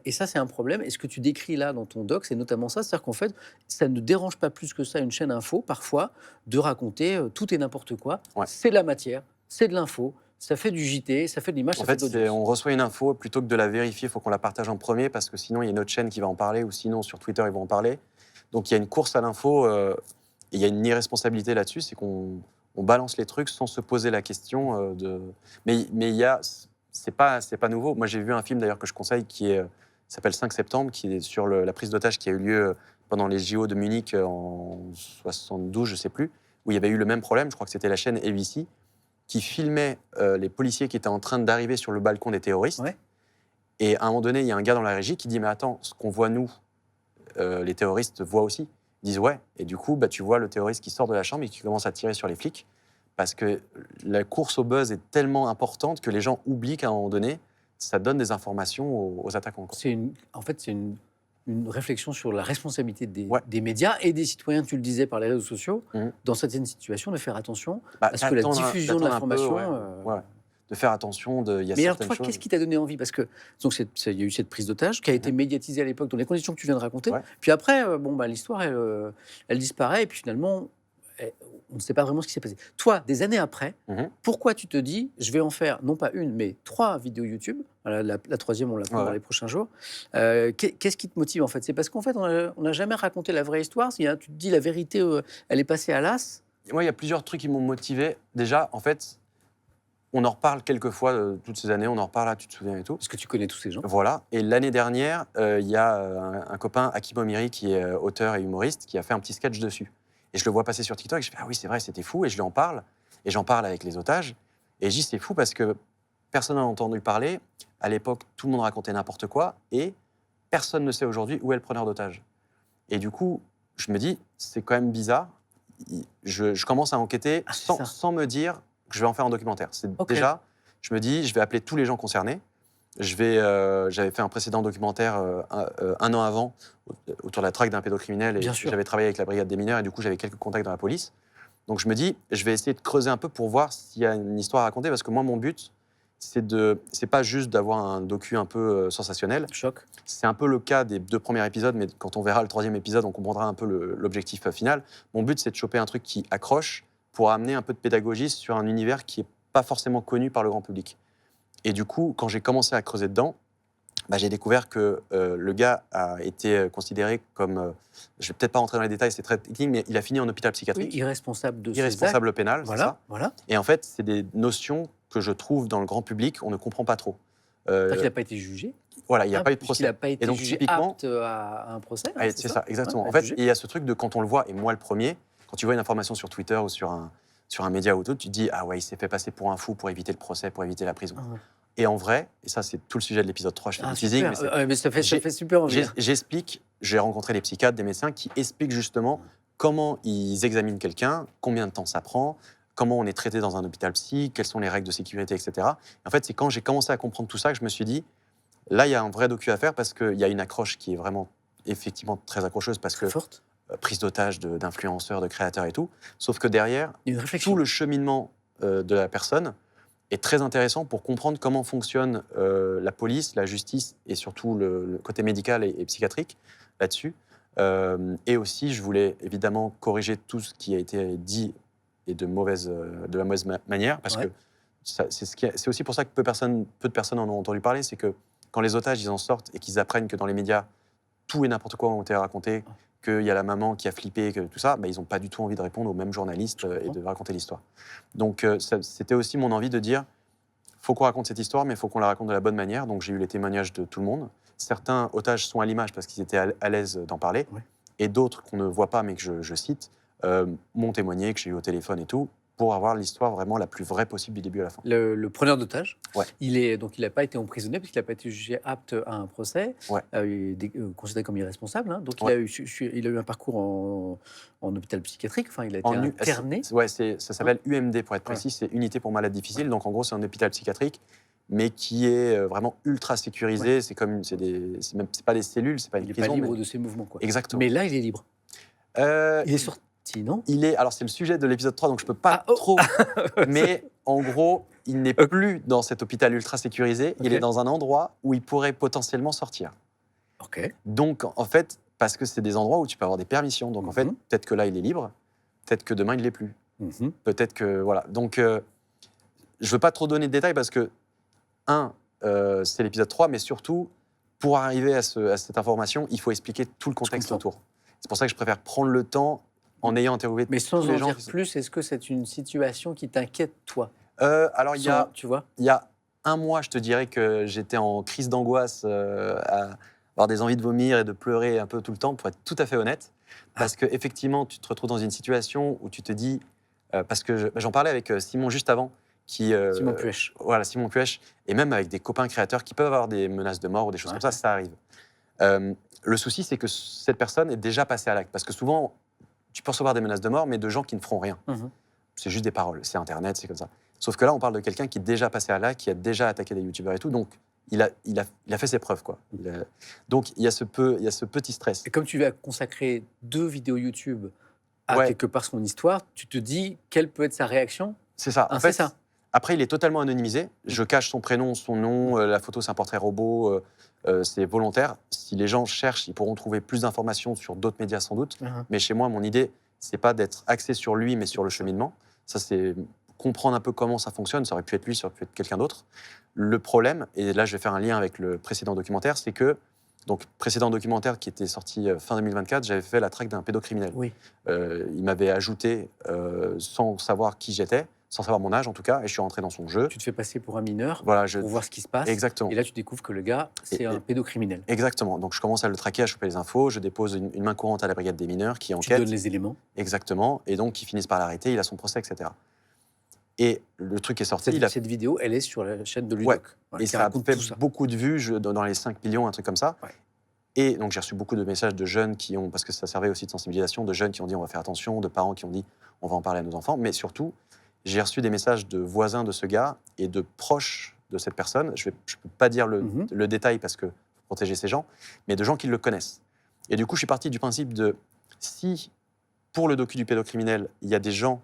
Et ça, c'est un problème. Et ce que tu décris là dans ton doc, c'est notamment ça. C'est-à-dire qu'en fait, ça ne dérange pas plus que ça une chaîne info, parfois, de raconter tout et n'importe quoi. C'est de la matière, c'est de l'info, ça fait du JT, ça fait de l'image. En fait, on reçoit une info, plutôt que de la vérifier, il faut qu'on la partage en premier, parce que sinon, il y a une autre chaîne qui va en parler, ou sinon, sur Twitter, ils vont en parler. Donc, il y a une course à l'info, et il y a une irresponsabilité là-dessus, c'est qu'on balance les trucs sans se poser la question de... Mais il y a... C'est pas nouveau. Moi, j'ai vu un film d'ailleurs que je conseille qui s'appelle 5 septembre, qui est sur la prise d'otage qui a eu lieu pendant les JO de Munich en 72, je sais plus, où il y avait eu le même problème. Je crois que c'était la chaîne ABC qui filmait les policiers qui étaient en train d'arriver sur le balcon des terroristes. Et à un moment donné, il y a un gars dans la régie qui dit « Mais attends, ce qu'on voit nous, les terroristes voient aussi ». Ils disent « Ouais ». Et du coup, tu vois le terroriste qui sort de la chambre et qui commence à tirer sur les flics. Parce que la course au buzz est tellement importante que les gens oublient qu'à un moment donné, ça donne des informations aux attaquants. En fait, c'est une réflexion sur la responsabilité des médias et des citoyens, tu le disais, par les réseaux sociaux, dans certaines situations, de faire attention à ce que la diffusion de l'information... De faire attention, Mais alors toi, qu'est-ce qui t'a donné envie? Parce que donc il y a eu cette prise d'otage qui a été médiatisée à l'époque dans les conditions que tu viens de raconter. Puis après, l'histoire, elle disparaît, et puis finalement... on ne sait pas vraiment ce qui s'est passé. Toi, des années après, pourquoi tu te dis, je vais en faire, non pas une, mais 3 vidéos YouTube, la 3e, on la prend dans les prochains jours. Qu'est-ce qui te motive, en fait? C'est parce qu'en fait, on n'a jamais raconté la vraie histoire. Tu te dis, la vérité, elle est passée à l'as. Moi, il y a plusieurs trucs qui m'ont motivé. Déjà, en fait, on en reparle quelques fois toutes ces années, on en reparle là, tu te souviens et tout. Parce que tu connais tous ces gens. Voilà. Et l'année dernière, il y a un copain, Hakim Omiri, qui est auteur et humoriste, qui a fait un petit sketch dessus. Et je le vois passer sur TikTok et je fais « Ah oui, c'est vrai, c'était fou ». Et je lui en parle. Et j'en parle avec les otages. Et je dis « C'est fou parce que personne n'a entendu parler. À l'époque, tout le monde racontait n'importe quoi. Et personne ne sait aujourd'hui où est le preneur d'otages. » Et du coup, je me dis « C'est quand même bizarre. » Je commence à enquêter sans me dire que je vais en faire un documentaire. Déjà, je me dis « Je vais appeler tous les gens concernés. » J'avais fait un précédent documentaire un an avant autour de la traque d'un pédocriminel et j'avais travaillé avec la brigade des mineurs et du coup j'avais quelques contacts dans la police. Donc je me dis, je vais essayer de creuser un peu pour voir s'il y a une histoire à raconter, parce que moi, mon but, c'est pas juste d'avoir un docu un peu sensationnel. Choc. C'est un peu le cas des 2 premiers épisodes, mais quand on verra le 3e épisode, on comprendra un peu l'objectif final. Mon but, c'est de choper un truc qui accroche pour amener un peu de pédagogie sur un univers qui n'est pas forcément connu par le grand public. Et du coup, quand j'ai commencé à creuser dedans, j'ai découvert que le gars a été considéré comme, je vais peut-être pas rentrer dans les détails, c'est très technique, mais il a fini en hôpital psychiatrique. Oui, irresponsable de irresponsable pénal, voilà, c'est ça. Voilà. Et en fait, c'est des notions que je trouve dans le grand public, on ne comprend pas trop. C'est-à-dire qu'il n'a pas été jugé. Voilà, il n'y a pas eu de procès. Il n'a pas été et donc, jugé apte à un procès. C'est ça, exactement. En fait, il y a ce truc de quand on le voit, et moi le premier, quand tu vois une information sur Twitter ou sur un média ou tout, tu te dis, ah ouais, il s'est fait passer pour un fou pour éviter le procès, pour éviter la prison. Et en vrai, et ça c'est tout le sujet de l'épisode 3, je fais du teasing, mais ça fait super envie. J'explique, j'ai rencontré des psychiatres, des médecins qui expliquent justement comment ils examinent quelqu'un, combien de temps ça prend, comment on est traité dans un hôpital psy, quelles sont les règles de sécurité, etc. Et en fait, c'est quand j'ai commencé à comprendre tout ça que je me suis dit, là, il y a un vrai docu à faire parce qu'il y a une accroche qui est vraiment, effectivement, très accrocheuse parce que forte. Prise d'otage d'influenceurs, de créateurs et tout. Sauf que derrière, tout le cheminement de la personne est très intéressant pour comprendre comment fonctionne la police, la justice et surtout le côté médical et psychiatrique là-dessus. Et aussi, je voulais évidemment corriger tout ce qui a été dit et de la mauvaise manière parce que c'est aussi pour ça que peu de personnes en ont entendu parler, c'est que quand les otages ils en sortent et qu'ils apprennent que dans les médias, tout et n'importe quoi ont été raconté, qu'il y a la maman qui a flippé, que tout ça, ils n'ont pas du tout envie de répondre aux mêmes journalistes et de raconter l'histoire. Donc c'était aussi mon envie de dire, faut qu'on raconte cette histoire, mais il faut qu'on la raconte de la bonne manière. Donc j'ai eu les témoignages de tout le monde. Certains otages sont à l'image parce qu'ils étaient à l'aise d'en parler, et d'autres qu'on ne voit pas mais que je cite, m'ont témoigné, que j'ai eu au téléphone et tout, pour avoir l'histoire vraiment la plus vraie possible du début à la fin. Le preneur d'otage, il n'a pas été emprisonné parce qu'il n'a pas été jugé apte à un procès, il est considéré comme irresponsable. Donc il a eu un parcours en hôpital psychiatrique, enfin il a été interné. Ça s'appelle UMD pour être précis, c'est Unité pour malades difficiles. Donc en gros c'est un hôpital psychiatrique, mais qui est vraiment ultra sécurisé. C'est pas des cellules, c'est pas une prison. Il n'est pas libre de ses mouvements, quoi. Exactement. Mais là il est libre. Il est sorti. Non, alors c'est le sujet de l'épisode 3, donc je ne peux pas trop, mais en gros, il n'est plus dans cet hôpital ultra sécurisé, il est dans un endroit où il pourrait potentiellement sortir. Donc en fait, parce que c'est des endroits où tu peux avoir des permissions, donc en fait, peut-être que là il est libre, peut-être que demain il ne l'est plus. Peut-être que, voilà. Donc je ne veux pas trop donner de détails parce que, c'est l'épisode 3, mais surtout, pour arriver à cette information, il faut expliquer tout le contexte autour. C'est pour ça que je préfère prendre le temps en ayant interviewé tous les gens. Mais sans en dire plus, est-ce que c'est une situation qui t'inquiète, toi ? Alors, il y a un mois, je te dirais que j'étais en crise d'angoisse, à avoir des envies de vomir et de pleurer un peu tout le temps, pour être tout à fait honnête. Parce qu'effectivement, tu te retrouves dans une situation où tu te dis... parce que j'en parlais avec Simon juste avant, Simon Puech. Voilà, Simon Puech, et même avec des copains créateurs qui peuvent avoir des menaces de mort ou des choses comme ça arrive. Le souci, c'est que cette personne est déjà passée à l'acte. Parce que souvent... Tu peux recevoir des menaces de mort, mais de gens qui ne feront rien. C'est juste des paroles, c'est Internet, c'est comme ça. Sauf que là, on parle de quelqu'un qui est déjà passé à l'acte, qui a déjà attaqué des youtubeurs et tout, donc il a fait ses preuves, quoi. Donc il y a ce petit stress. Et comme tu vas consacrer 2 vidéos YouTube à quelque part son histoire, tu te dis quelle peut être sa réaction ? C'est ça. En fait, ça. Après, il est totalement anonymisé. Je cache son prénom, son nom, la photo, c'est un portrait robot. C'est volontaire. Si les gens cherchent, ils pourront trouver plus d'informations sur d'autres médias sans doute. Mais chez moi, mon idée, c'est pas d'être axé sur lui, mais sur le cheminement. Ça, c'est comprendre un peu comment ça fonctionne. Ça aurait pu être lui, ça aurait pu être quelqu'un d'autre. Le problème, et là, je vais faire un lien avec le précédent documentaire, c'est que, donc, précédent documentaire qui était sorti fin 2024, j'avais fait la traque d'un pédocriminel. Il m'avait ajouté sans savoir qui j'étais, sans savoir mon âge en tout cas, et je suis rentré dans son jeu. Tu te fais passer pour un mineur, pour voir ce qui se passe. Exactement. Et là, tu découvres que le gars, c'est un pédocriminel. Exactement. Donc, je commence à le traquer, à choper les infos. Je dépose une main courante à la brigade des mineurs qui enquête. Tu donnes les éléments. Exactement. Et donc, ils finissent par l'arrêter. Il a son procès, etc. Et le truc est sorti. Cette vidéo, elle est sur la chaîne de Ludoc. Et ça a fait beaucoup de vues, dans les 5 millions, un truc comme ça. Et donc, j'ai reçu beaucoup de messages de jeunes qui ont, parce que ça servait aussi de sensibilisation, de jeunes qui ont dit on va faire attention, de parents qui ont dit on va en parler à nos enfants. Mais surtout, j'ai reçu des messages de voisins de ce gars et de proches de cette personne. Je ne peux pas dire le détail parce que faut protéger ces gens, mais de gens qui le connaissent. Et du coup, je suis parti du principe de si, pour le docu du pédocriminel, il y a des gens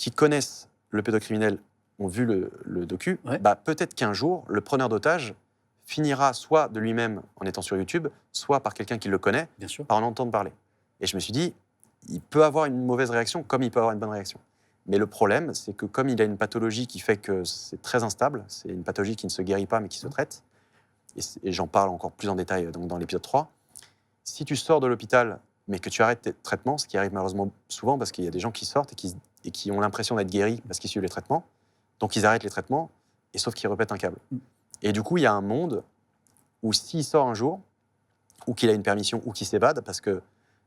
qui connaissent le pédocriminel ont vu le docu, peut-être qu'un jour, le preneur d'otage finira soit de lui-même en étant sur YouTube, soit par quelqu'un qui le connaît, par en entendre parler. Et je me suis dit, il peut avoir une mauvaise réaction comme il peut avoir une bonne réaction. Mais le problème, c'est que comme il a une pathologie qui fait que c'est très instable, c'est une pathologie qui ne se guérit pas mais qui se traite, et j'en parle encore plus en détail donc, dans l'épisode 3, si tu sors de l'hôpital mais que tu arrêtes tes traitements, ce qui arrive malheureusement souvent parce qu'il y a des gens qui sortent et qui ont l'impression d'être guéris parce qu'ils suivent les traitements, donc ils arrêtent les traitements, et sauf qu'ils répètent un câble. Et du coup, il y a un monde où s'il sort un jour, ou qu'il a une permission, ou qu'il s'évade, parce que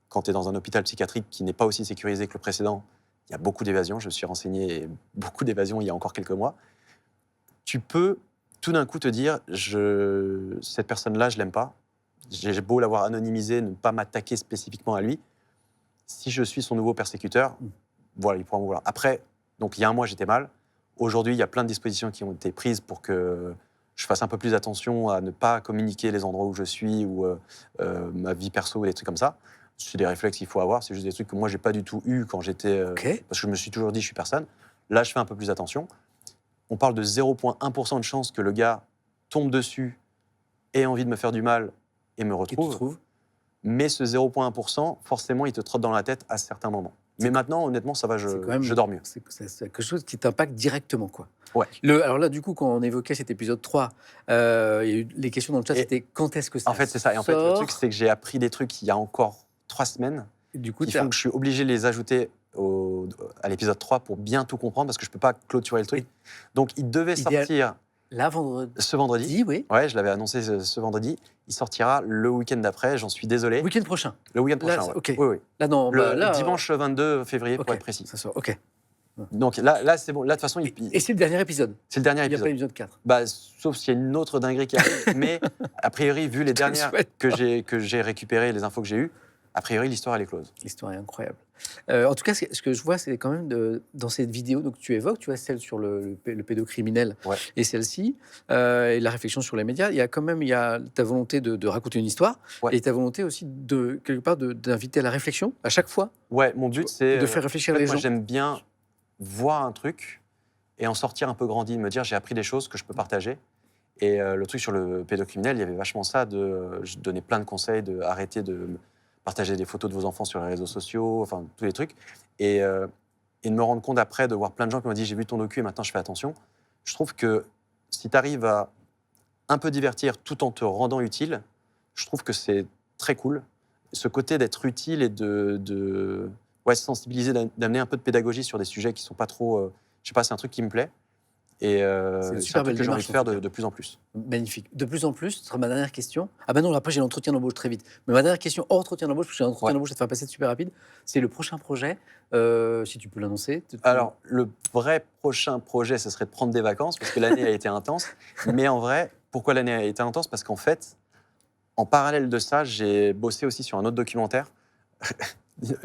quand tu es dans un hôpital psychiatrique qui n'est pas aussi sécurisé que le précédent, il y a beaucoup d'évasions, je me suis renseigné, beaucoup d'évasions il y a encore quelques mois, tu peux tout d'un coup te dire, cette personne-là, je ne l'aime pas, j'ai beau l'avoir anonymisé, ne pas m'attaquer spécifiquement à lui, si je suis son nouveau persécuteur, voilà, il pourra me voir. Après, donc il y a un mois, j'étais mal. Aujourd'hui, il y a plein de dispositions qui ont été prises pour que je fasse un peu plus attention à ne pas communiquer les endroits où je suis ou ma vie perso ou des trucs comme ça. C'est des réflexes qu'il faut avoir. C'est juste des trucs que moi, je n'ai pas du tout eu quand j'étais... Parce que je me suis toujours dit, je suis personne. Là, je fais un peu plus attention. On parle de 0,1% de chance que le gars tombe dessus, ait envie de me faire du mal et me retrouve. Mais ce 0,1%, forcément, il te trotte dans la tête à certains moments. Mais maintenant, honnêtement, ça va, je dors mieux. C'est quelque chose qui t'impacte directement, quoi. Ouais. Alors là, du coup, quand on évoquait cet épisode 3, il y a eu les questions dans le chat, c'était quand est-ce que ça sort ? En fait, c'est ça. Et en fait, le truc, c'est que j'ai appris des trucs il y a encore 3 semaines qui font que je suis obligé de les ajouter à l'épisode 3 pour bien tout comprendre parce que je ne peux pas clôturer le truc. Donc, il devait sortir ce vendredi. Oui. Ouais, je l'avais annoncé ce vendredi. Il sortira le week-end d'après, j'en suis désolé. Le week-end prochain. Le week-end prochain, là, ouais. Okay. Oui. Là, dimanche 22 février, pour être précis. Ça sort, ok. Donc là c'est bon. Là, de toute façon... Et c'est le dernier épisode. C'est le dernier épisode. Il n'y a pas l'épisode 4. Sauf s'il y a une autre dinguerie qui arrive. Mais, a priori, vu les dernières que j'ai récupérées, les infos que j'ai eues, a priori, l'histoire, elle est close. L'histoire est incroyable. En tout cas, ce que je vois, c'est quand même dans cette vidéo donc tu évoques, tu vois, celle sur le pédocriminel et celle-ci, et la réflexion sur les médias, il y a quand même ta volonté de raconter une histoire et ta volonté aussi, quelque part, d'inviter à la réflexion à chaque fois. Ouais, mon but, c'est de faire réfléchir les gens. Moi, j'aime bien voir un truc et en sortir un peu grandi, me dire j'ai appris des choses que je peux partager. Et le truc sur le pédocriminel, il y avait vachement ça, je donnais plein de conseils, d'arrêter de partager des photos de vos enfants sur les réseaux sociaux, enfin tous les trucs. Et de me rendre compte après, de voir plein de gens qui m'ont dit j'ai vu ton docu et maintenant je fais attention. Je trouve que si tu arrives à un peu divertir tout en te rendant utile, je trouve que c'est très cool. Ce côté d'être utile et de sensibiliser, d'amener un peu de pédagogie sur des sujets qui ne sont pas trop... je sais pas, c'est un truc qui me plaît. Et c'est un truc que j'ai envie de faire de plus en plus. Magnifique. De plus en plus, ce sera ma dernière question. Ah ben non, après j'ai l'entretien d'embauche très vite. Mais ma dernière question hors entretien d'embauche, parce que j'ai un entretien d'embauche à te faire passer super rapide, c'est le prochain projet, si tu peux l'annoncer. Alors, le vrai prochain projet, ce serait de prendre des vacances, parce que l'année a été intense. Mais en vrai, pourquoi l'année a été intense ? Parce qu'en fait, en parallèle de ça, j'ai bossé aussi sur un autre documentaire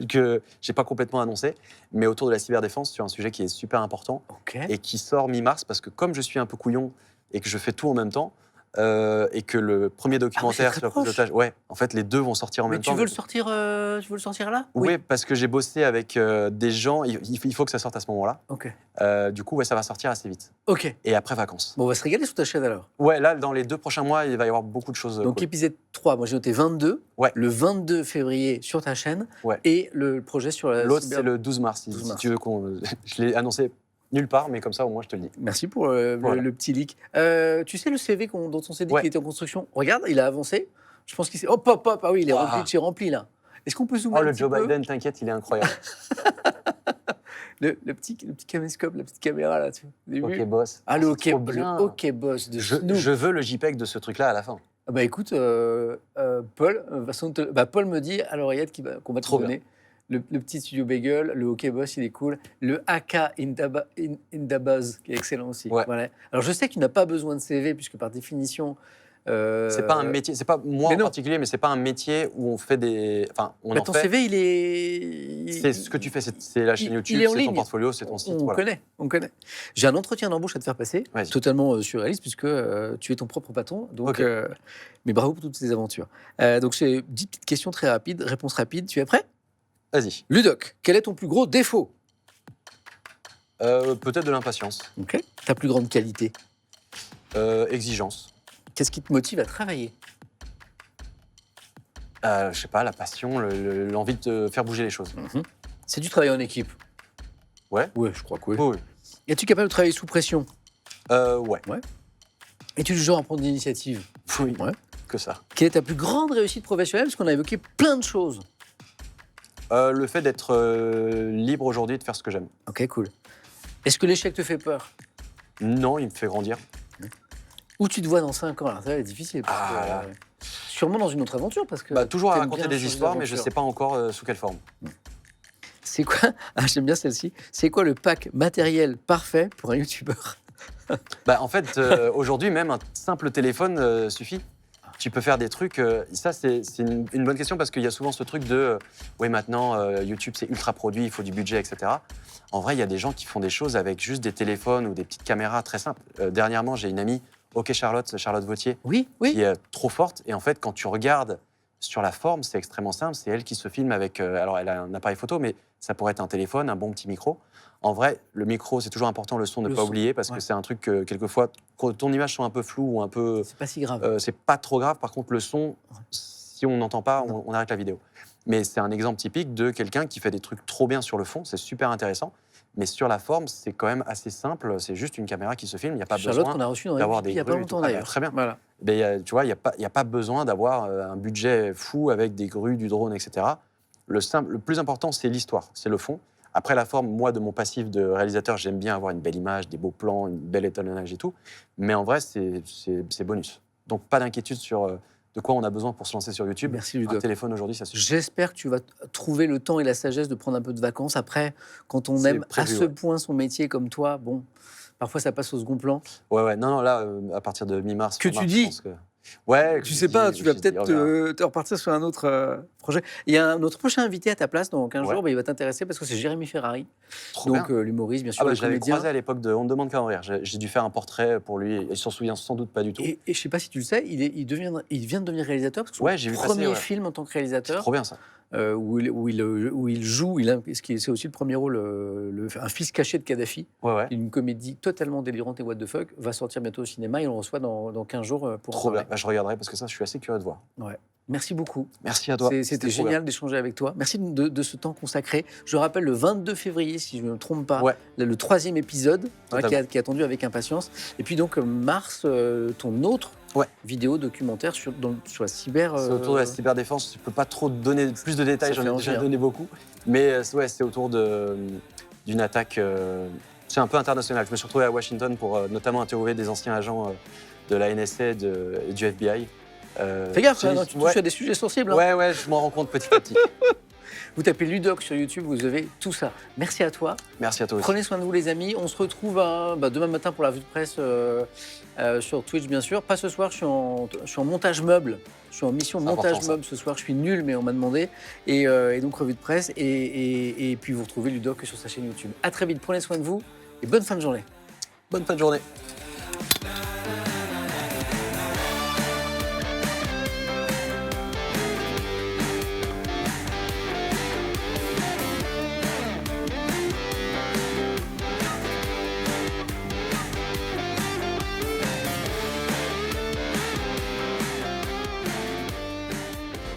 que j'ai pas complètement annoncé, mais autour de la cyberdéfense, sur un sujet qui est super important et qui sort mi-mars, parce que comme je suis un peu couillon et que je fais tout en même temps, et que le premier documentaire sur le pilotage, en fait les deux vont sortir en même temps. Tu veux le sortir là ? Oui, parce que j'ai bossé avec des gens, il faut que ça sorte à ce moment-là. Du coup, ça va sortir assez vite. Et après vacances. Bon, on va se régaler sur ta chaîne alors. Ouais, là, dans les 2 prochains mois, il va y avoir beaucoup de choses. Donc épisode 3, moi j'ai noté 22, le 22 février sur ta chaîne, et le projet sur la... L'autre, c'est le 12 mars, si tu veux je l'ai annoncé nulle part, mais comme ça, au moins, je te le dis. Merci pour le petit leak. Tu sais le CV dont on s'est dit qu'il était en construction ? Regarde, il a avancé. Je pense qu'il s'est... Hop, ah oui, il est rempli de chez rempli, là. Est-ce qu'on peut zoomer un petit peu ? Le Joe Biden, t'inquiète, il est incroyable. le petit caméscope, la petite caméra, là. OK Boss. Le OK Boss de Snoop. Je veux le JPEG de ce truc-là à la fin. Bah écoute, Paul, Paul me dit à l'oreillette qu'on va te donner. Le petit studio Bagel, le OK Boss, il est cool. Le AK in the Buzz, qui est excellent aussi. Voilà. Alors je sais que tu n'as pas besoin de CV, puisque par définition... C'est pas un métier, c'est pas moi en particulier, mais c'est pas un métier où on fait des... Enfin, ton CV, il est... C'est ce que tu fais, c'est la chaîne YouTube, c'est ton portfolio, c'est ton site. On connaît. J'ai un entretien d'embauche à te faire passer, totalement surréaliste, puisque tu es ton propre patron. Donc, mais bravo pour toutes ces aventures. Donc, j'ai 10 petites questions très rapides, réponses rapides. Tu es prêt ? Vas-y. Ludoc, quel est ton plus gros défaut ? Peut-être de l'impatience. Ok. Ta plus grande qualité? Exigence. Qu'est-ce qui te motive à travailler? Je sais pas, la passion, l'envie de faire bouger les choses. C'est du travail en équipe? Ouais. Ouais, je crois que oui. Oui. Es-tu capable de travailler sous pression? Ouais. Es-tu du genre à prendre l'initiative? Oui, Ouais. que ça. Quelle est ta plus grande réussite professionnelle? Parce qu'on a évoqué plein de choses. Le fait d'être libre aujourd'hui et de faire ce que j'aime. Ok, cool. Est-ce que l'échec te fait peur? Non, il me fait grandir. Où tu te vois dans 5 ans? Alors ça va être difficile. Sûrement dans une autre aventure parce que. Toujours à raconter des histoires, mais je ne sais pas encore sous quelle forme. C'est quoi? J'aime bien celle-ci. C'est quoi le pack matériel parfait pour un youtubeur? En fait, aujourd'hui, même un simple téléphone suffit. Tu peux faire des trucs. Ça, c'est une bonne question parce qu'il y a souvent ce truc de oui, maintenant, YouTube, c'est ultra produit, il faut du budget, etc. En vrai, il y a des gens qui font des choses avec juste des téléphones ou des petites caméras très simples. Dernièrement, j'ai une amie, OK Charlotte Vautier, qui est trop forte. Et en fait, quand tu regardes sur la forme, c'est extrêmement simple. C'est elle qui se filme avec. Alors, elle a un appareil photo, mais ça pourrait être un téléphone, un bon petit micro. En vrai, le micro, c'est toujours important, le son, ne pas oublier, parce que c'est un truc que, quelquefois, quand ton image soit un peu floue ou un peu... C'est pas si grave. C'est pas trop grave. Par contre, le son, si on n'entend pas, on arrête la vidéo. Mais c'est un exemple typique de quelqu'un qui fait des trucs trop bien sur le fond, c'est super intéressant. Mais sur la forme, c'est quand même assez simple. C'est juste une caméra qui se filme. Il n'y a pas Charlotte, besoin qu'on a reçu dans d'avoir des il n'y a pas longtemps d'ailleurs. Très bien. Voilà. Mais, tu vois, il n'y a pas besoin d'avoir un budget fou avec des grues, du drone, etc. Le plus important, c'est l'histoire, c'est le fond. Après la forme, moi, de mon passif de réalisateur, j'aime bien avoir une belle image, des beaux plans, une belle étalonnage et tout. Mais en vrai, c'est bonus. Donc, pas d'inquiétude sur de quoi on a besoin pour se lancer sur YouTube. Merci, Ludovic. Un téléphone aujourd'hui, ça suffit. J'espère que tu vas trouver le temps et la sagesse de prendre un peu de vacances. Après, quand on aime à ce point son métier comme toi, bon, parfois ça passe au second plan. Ouais. Non, là, à partir de mi-mars. Que tu dis? Ouais. Tu sais pas, tu vas peut-être te repartir sur un autre projet. Il y a notre prochain invité à ta place dans 15 jours, il va t'intéresser parce que c'est Jérémy Ferrari. Donc l'humoriste, bien sûr. Je l'avais croisé à l'époque de On ne demande qu'à en rire. J'ai dû faire un portrait pour lui. Il s'en souvient sans doute pas du tout. Et je sais pas si tu le sais, il vient de devenir réalisateur parce que son j'ai premier film en tant que réalisateur. C'est trop bien ça. Où il joue, c'est aussi le premier rôle, un fils caché de Kadhafi, une comédie totalement délirante et what the fuck, va sortir bientôt au cinéma et on le reçoit dans 15 jours pour Trop bien, je regarderai parce que ça, je suis assez curieux de voir. Ouais. Merci beaucoup. Merci à toi. C'était génial d'échanger avec toi. Merci de ce temps consacré. Je rappelle le 22 février, si je ne me trompe pas, le 3e épisode qui est attendu avec impatience. Et puis donc mars, ton autre vidéo documentaire sur la cyber... C'est autour de la cyberdéfense. Je ne peux pas trop donner plus de détails, j'en ai déjà donné beaucoup. Mais c'est autour d'une attaque... c'est un peu international. Je me suis retrouvé à Washington pour notamment interviewer des anciens agents de la NSA et du FBI. Fais gaffe, tu touches à des sujets sensibles. Ouais, je m'en rends compte petit à petit. Vous tapez Ludoc sur YouTube, vous avez tout ça. Merci à toi. Merci à toi aussi. Prenez soin de vous, les amis. On se retrouve demain matin pour la revue de presse sur Twitch, bien sûr. Pas ce soir, je suis en montage meuble. Je suis en mission montage meuble ce soir. Je suis nul, mais on m'a demandé. Et donc, revue de presse. Et puis, vous retrouvez Ludoc sur sa chaîne YouTube. À très vite. Prenez soin de vous et bonne fin de journée. Bonne fin de journée.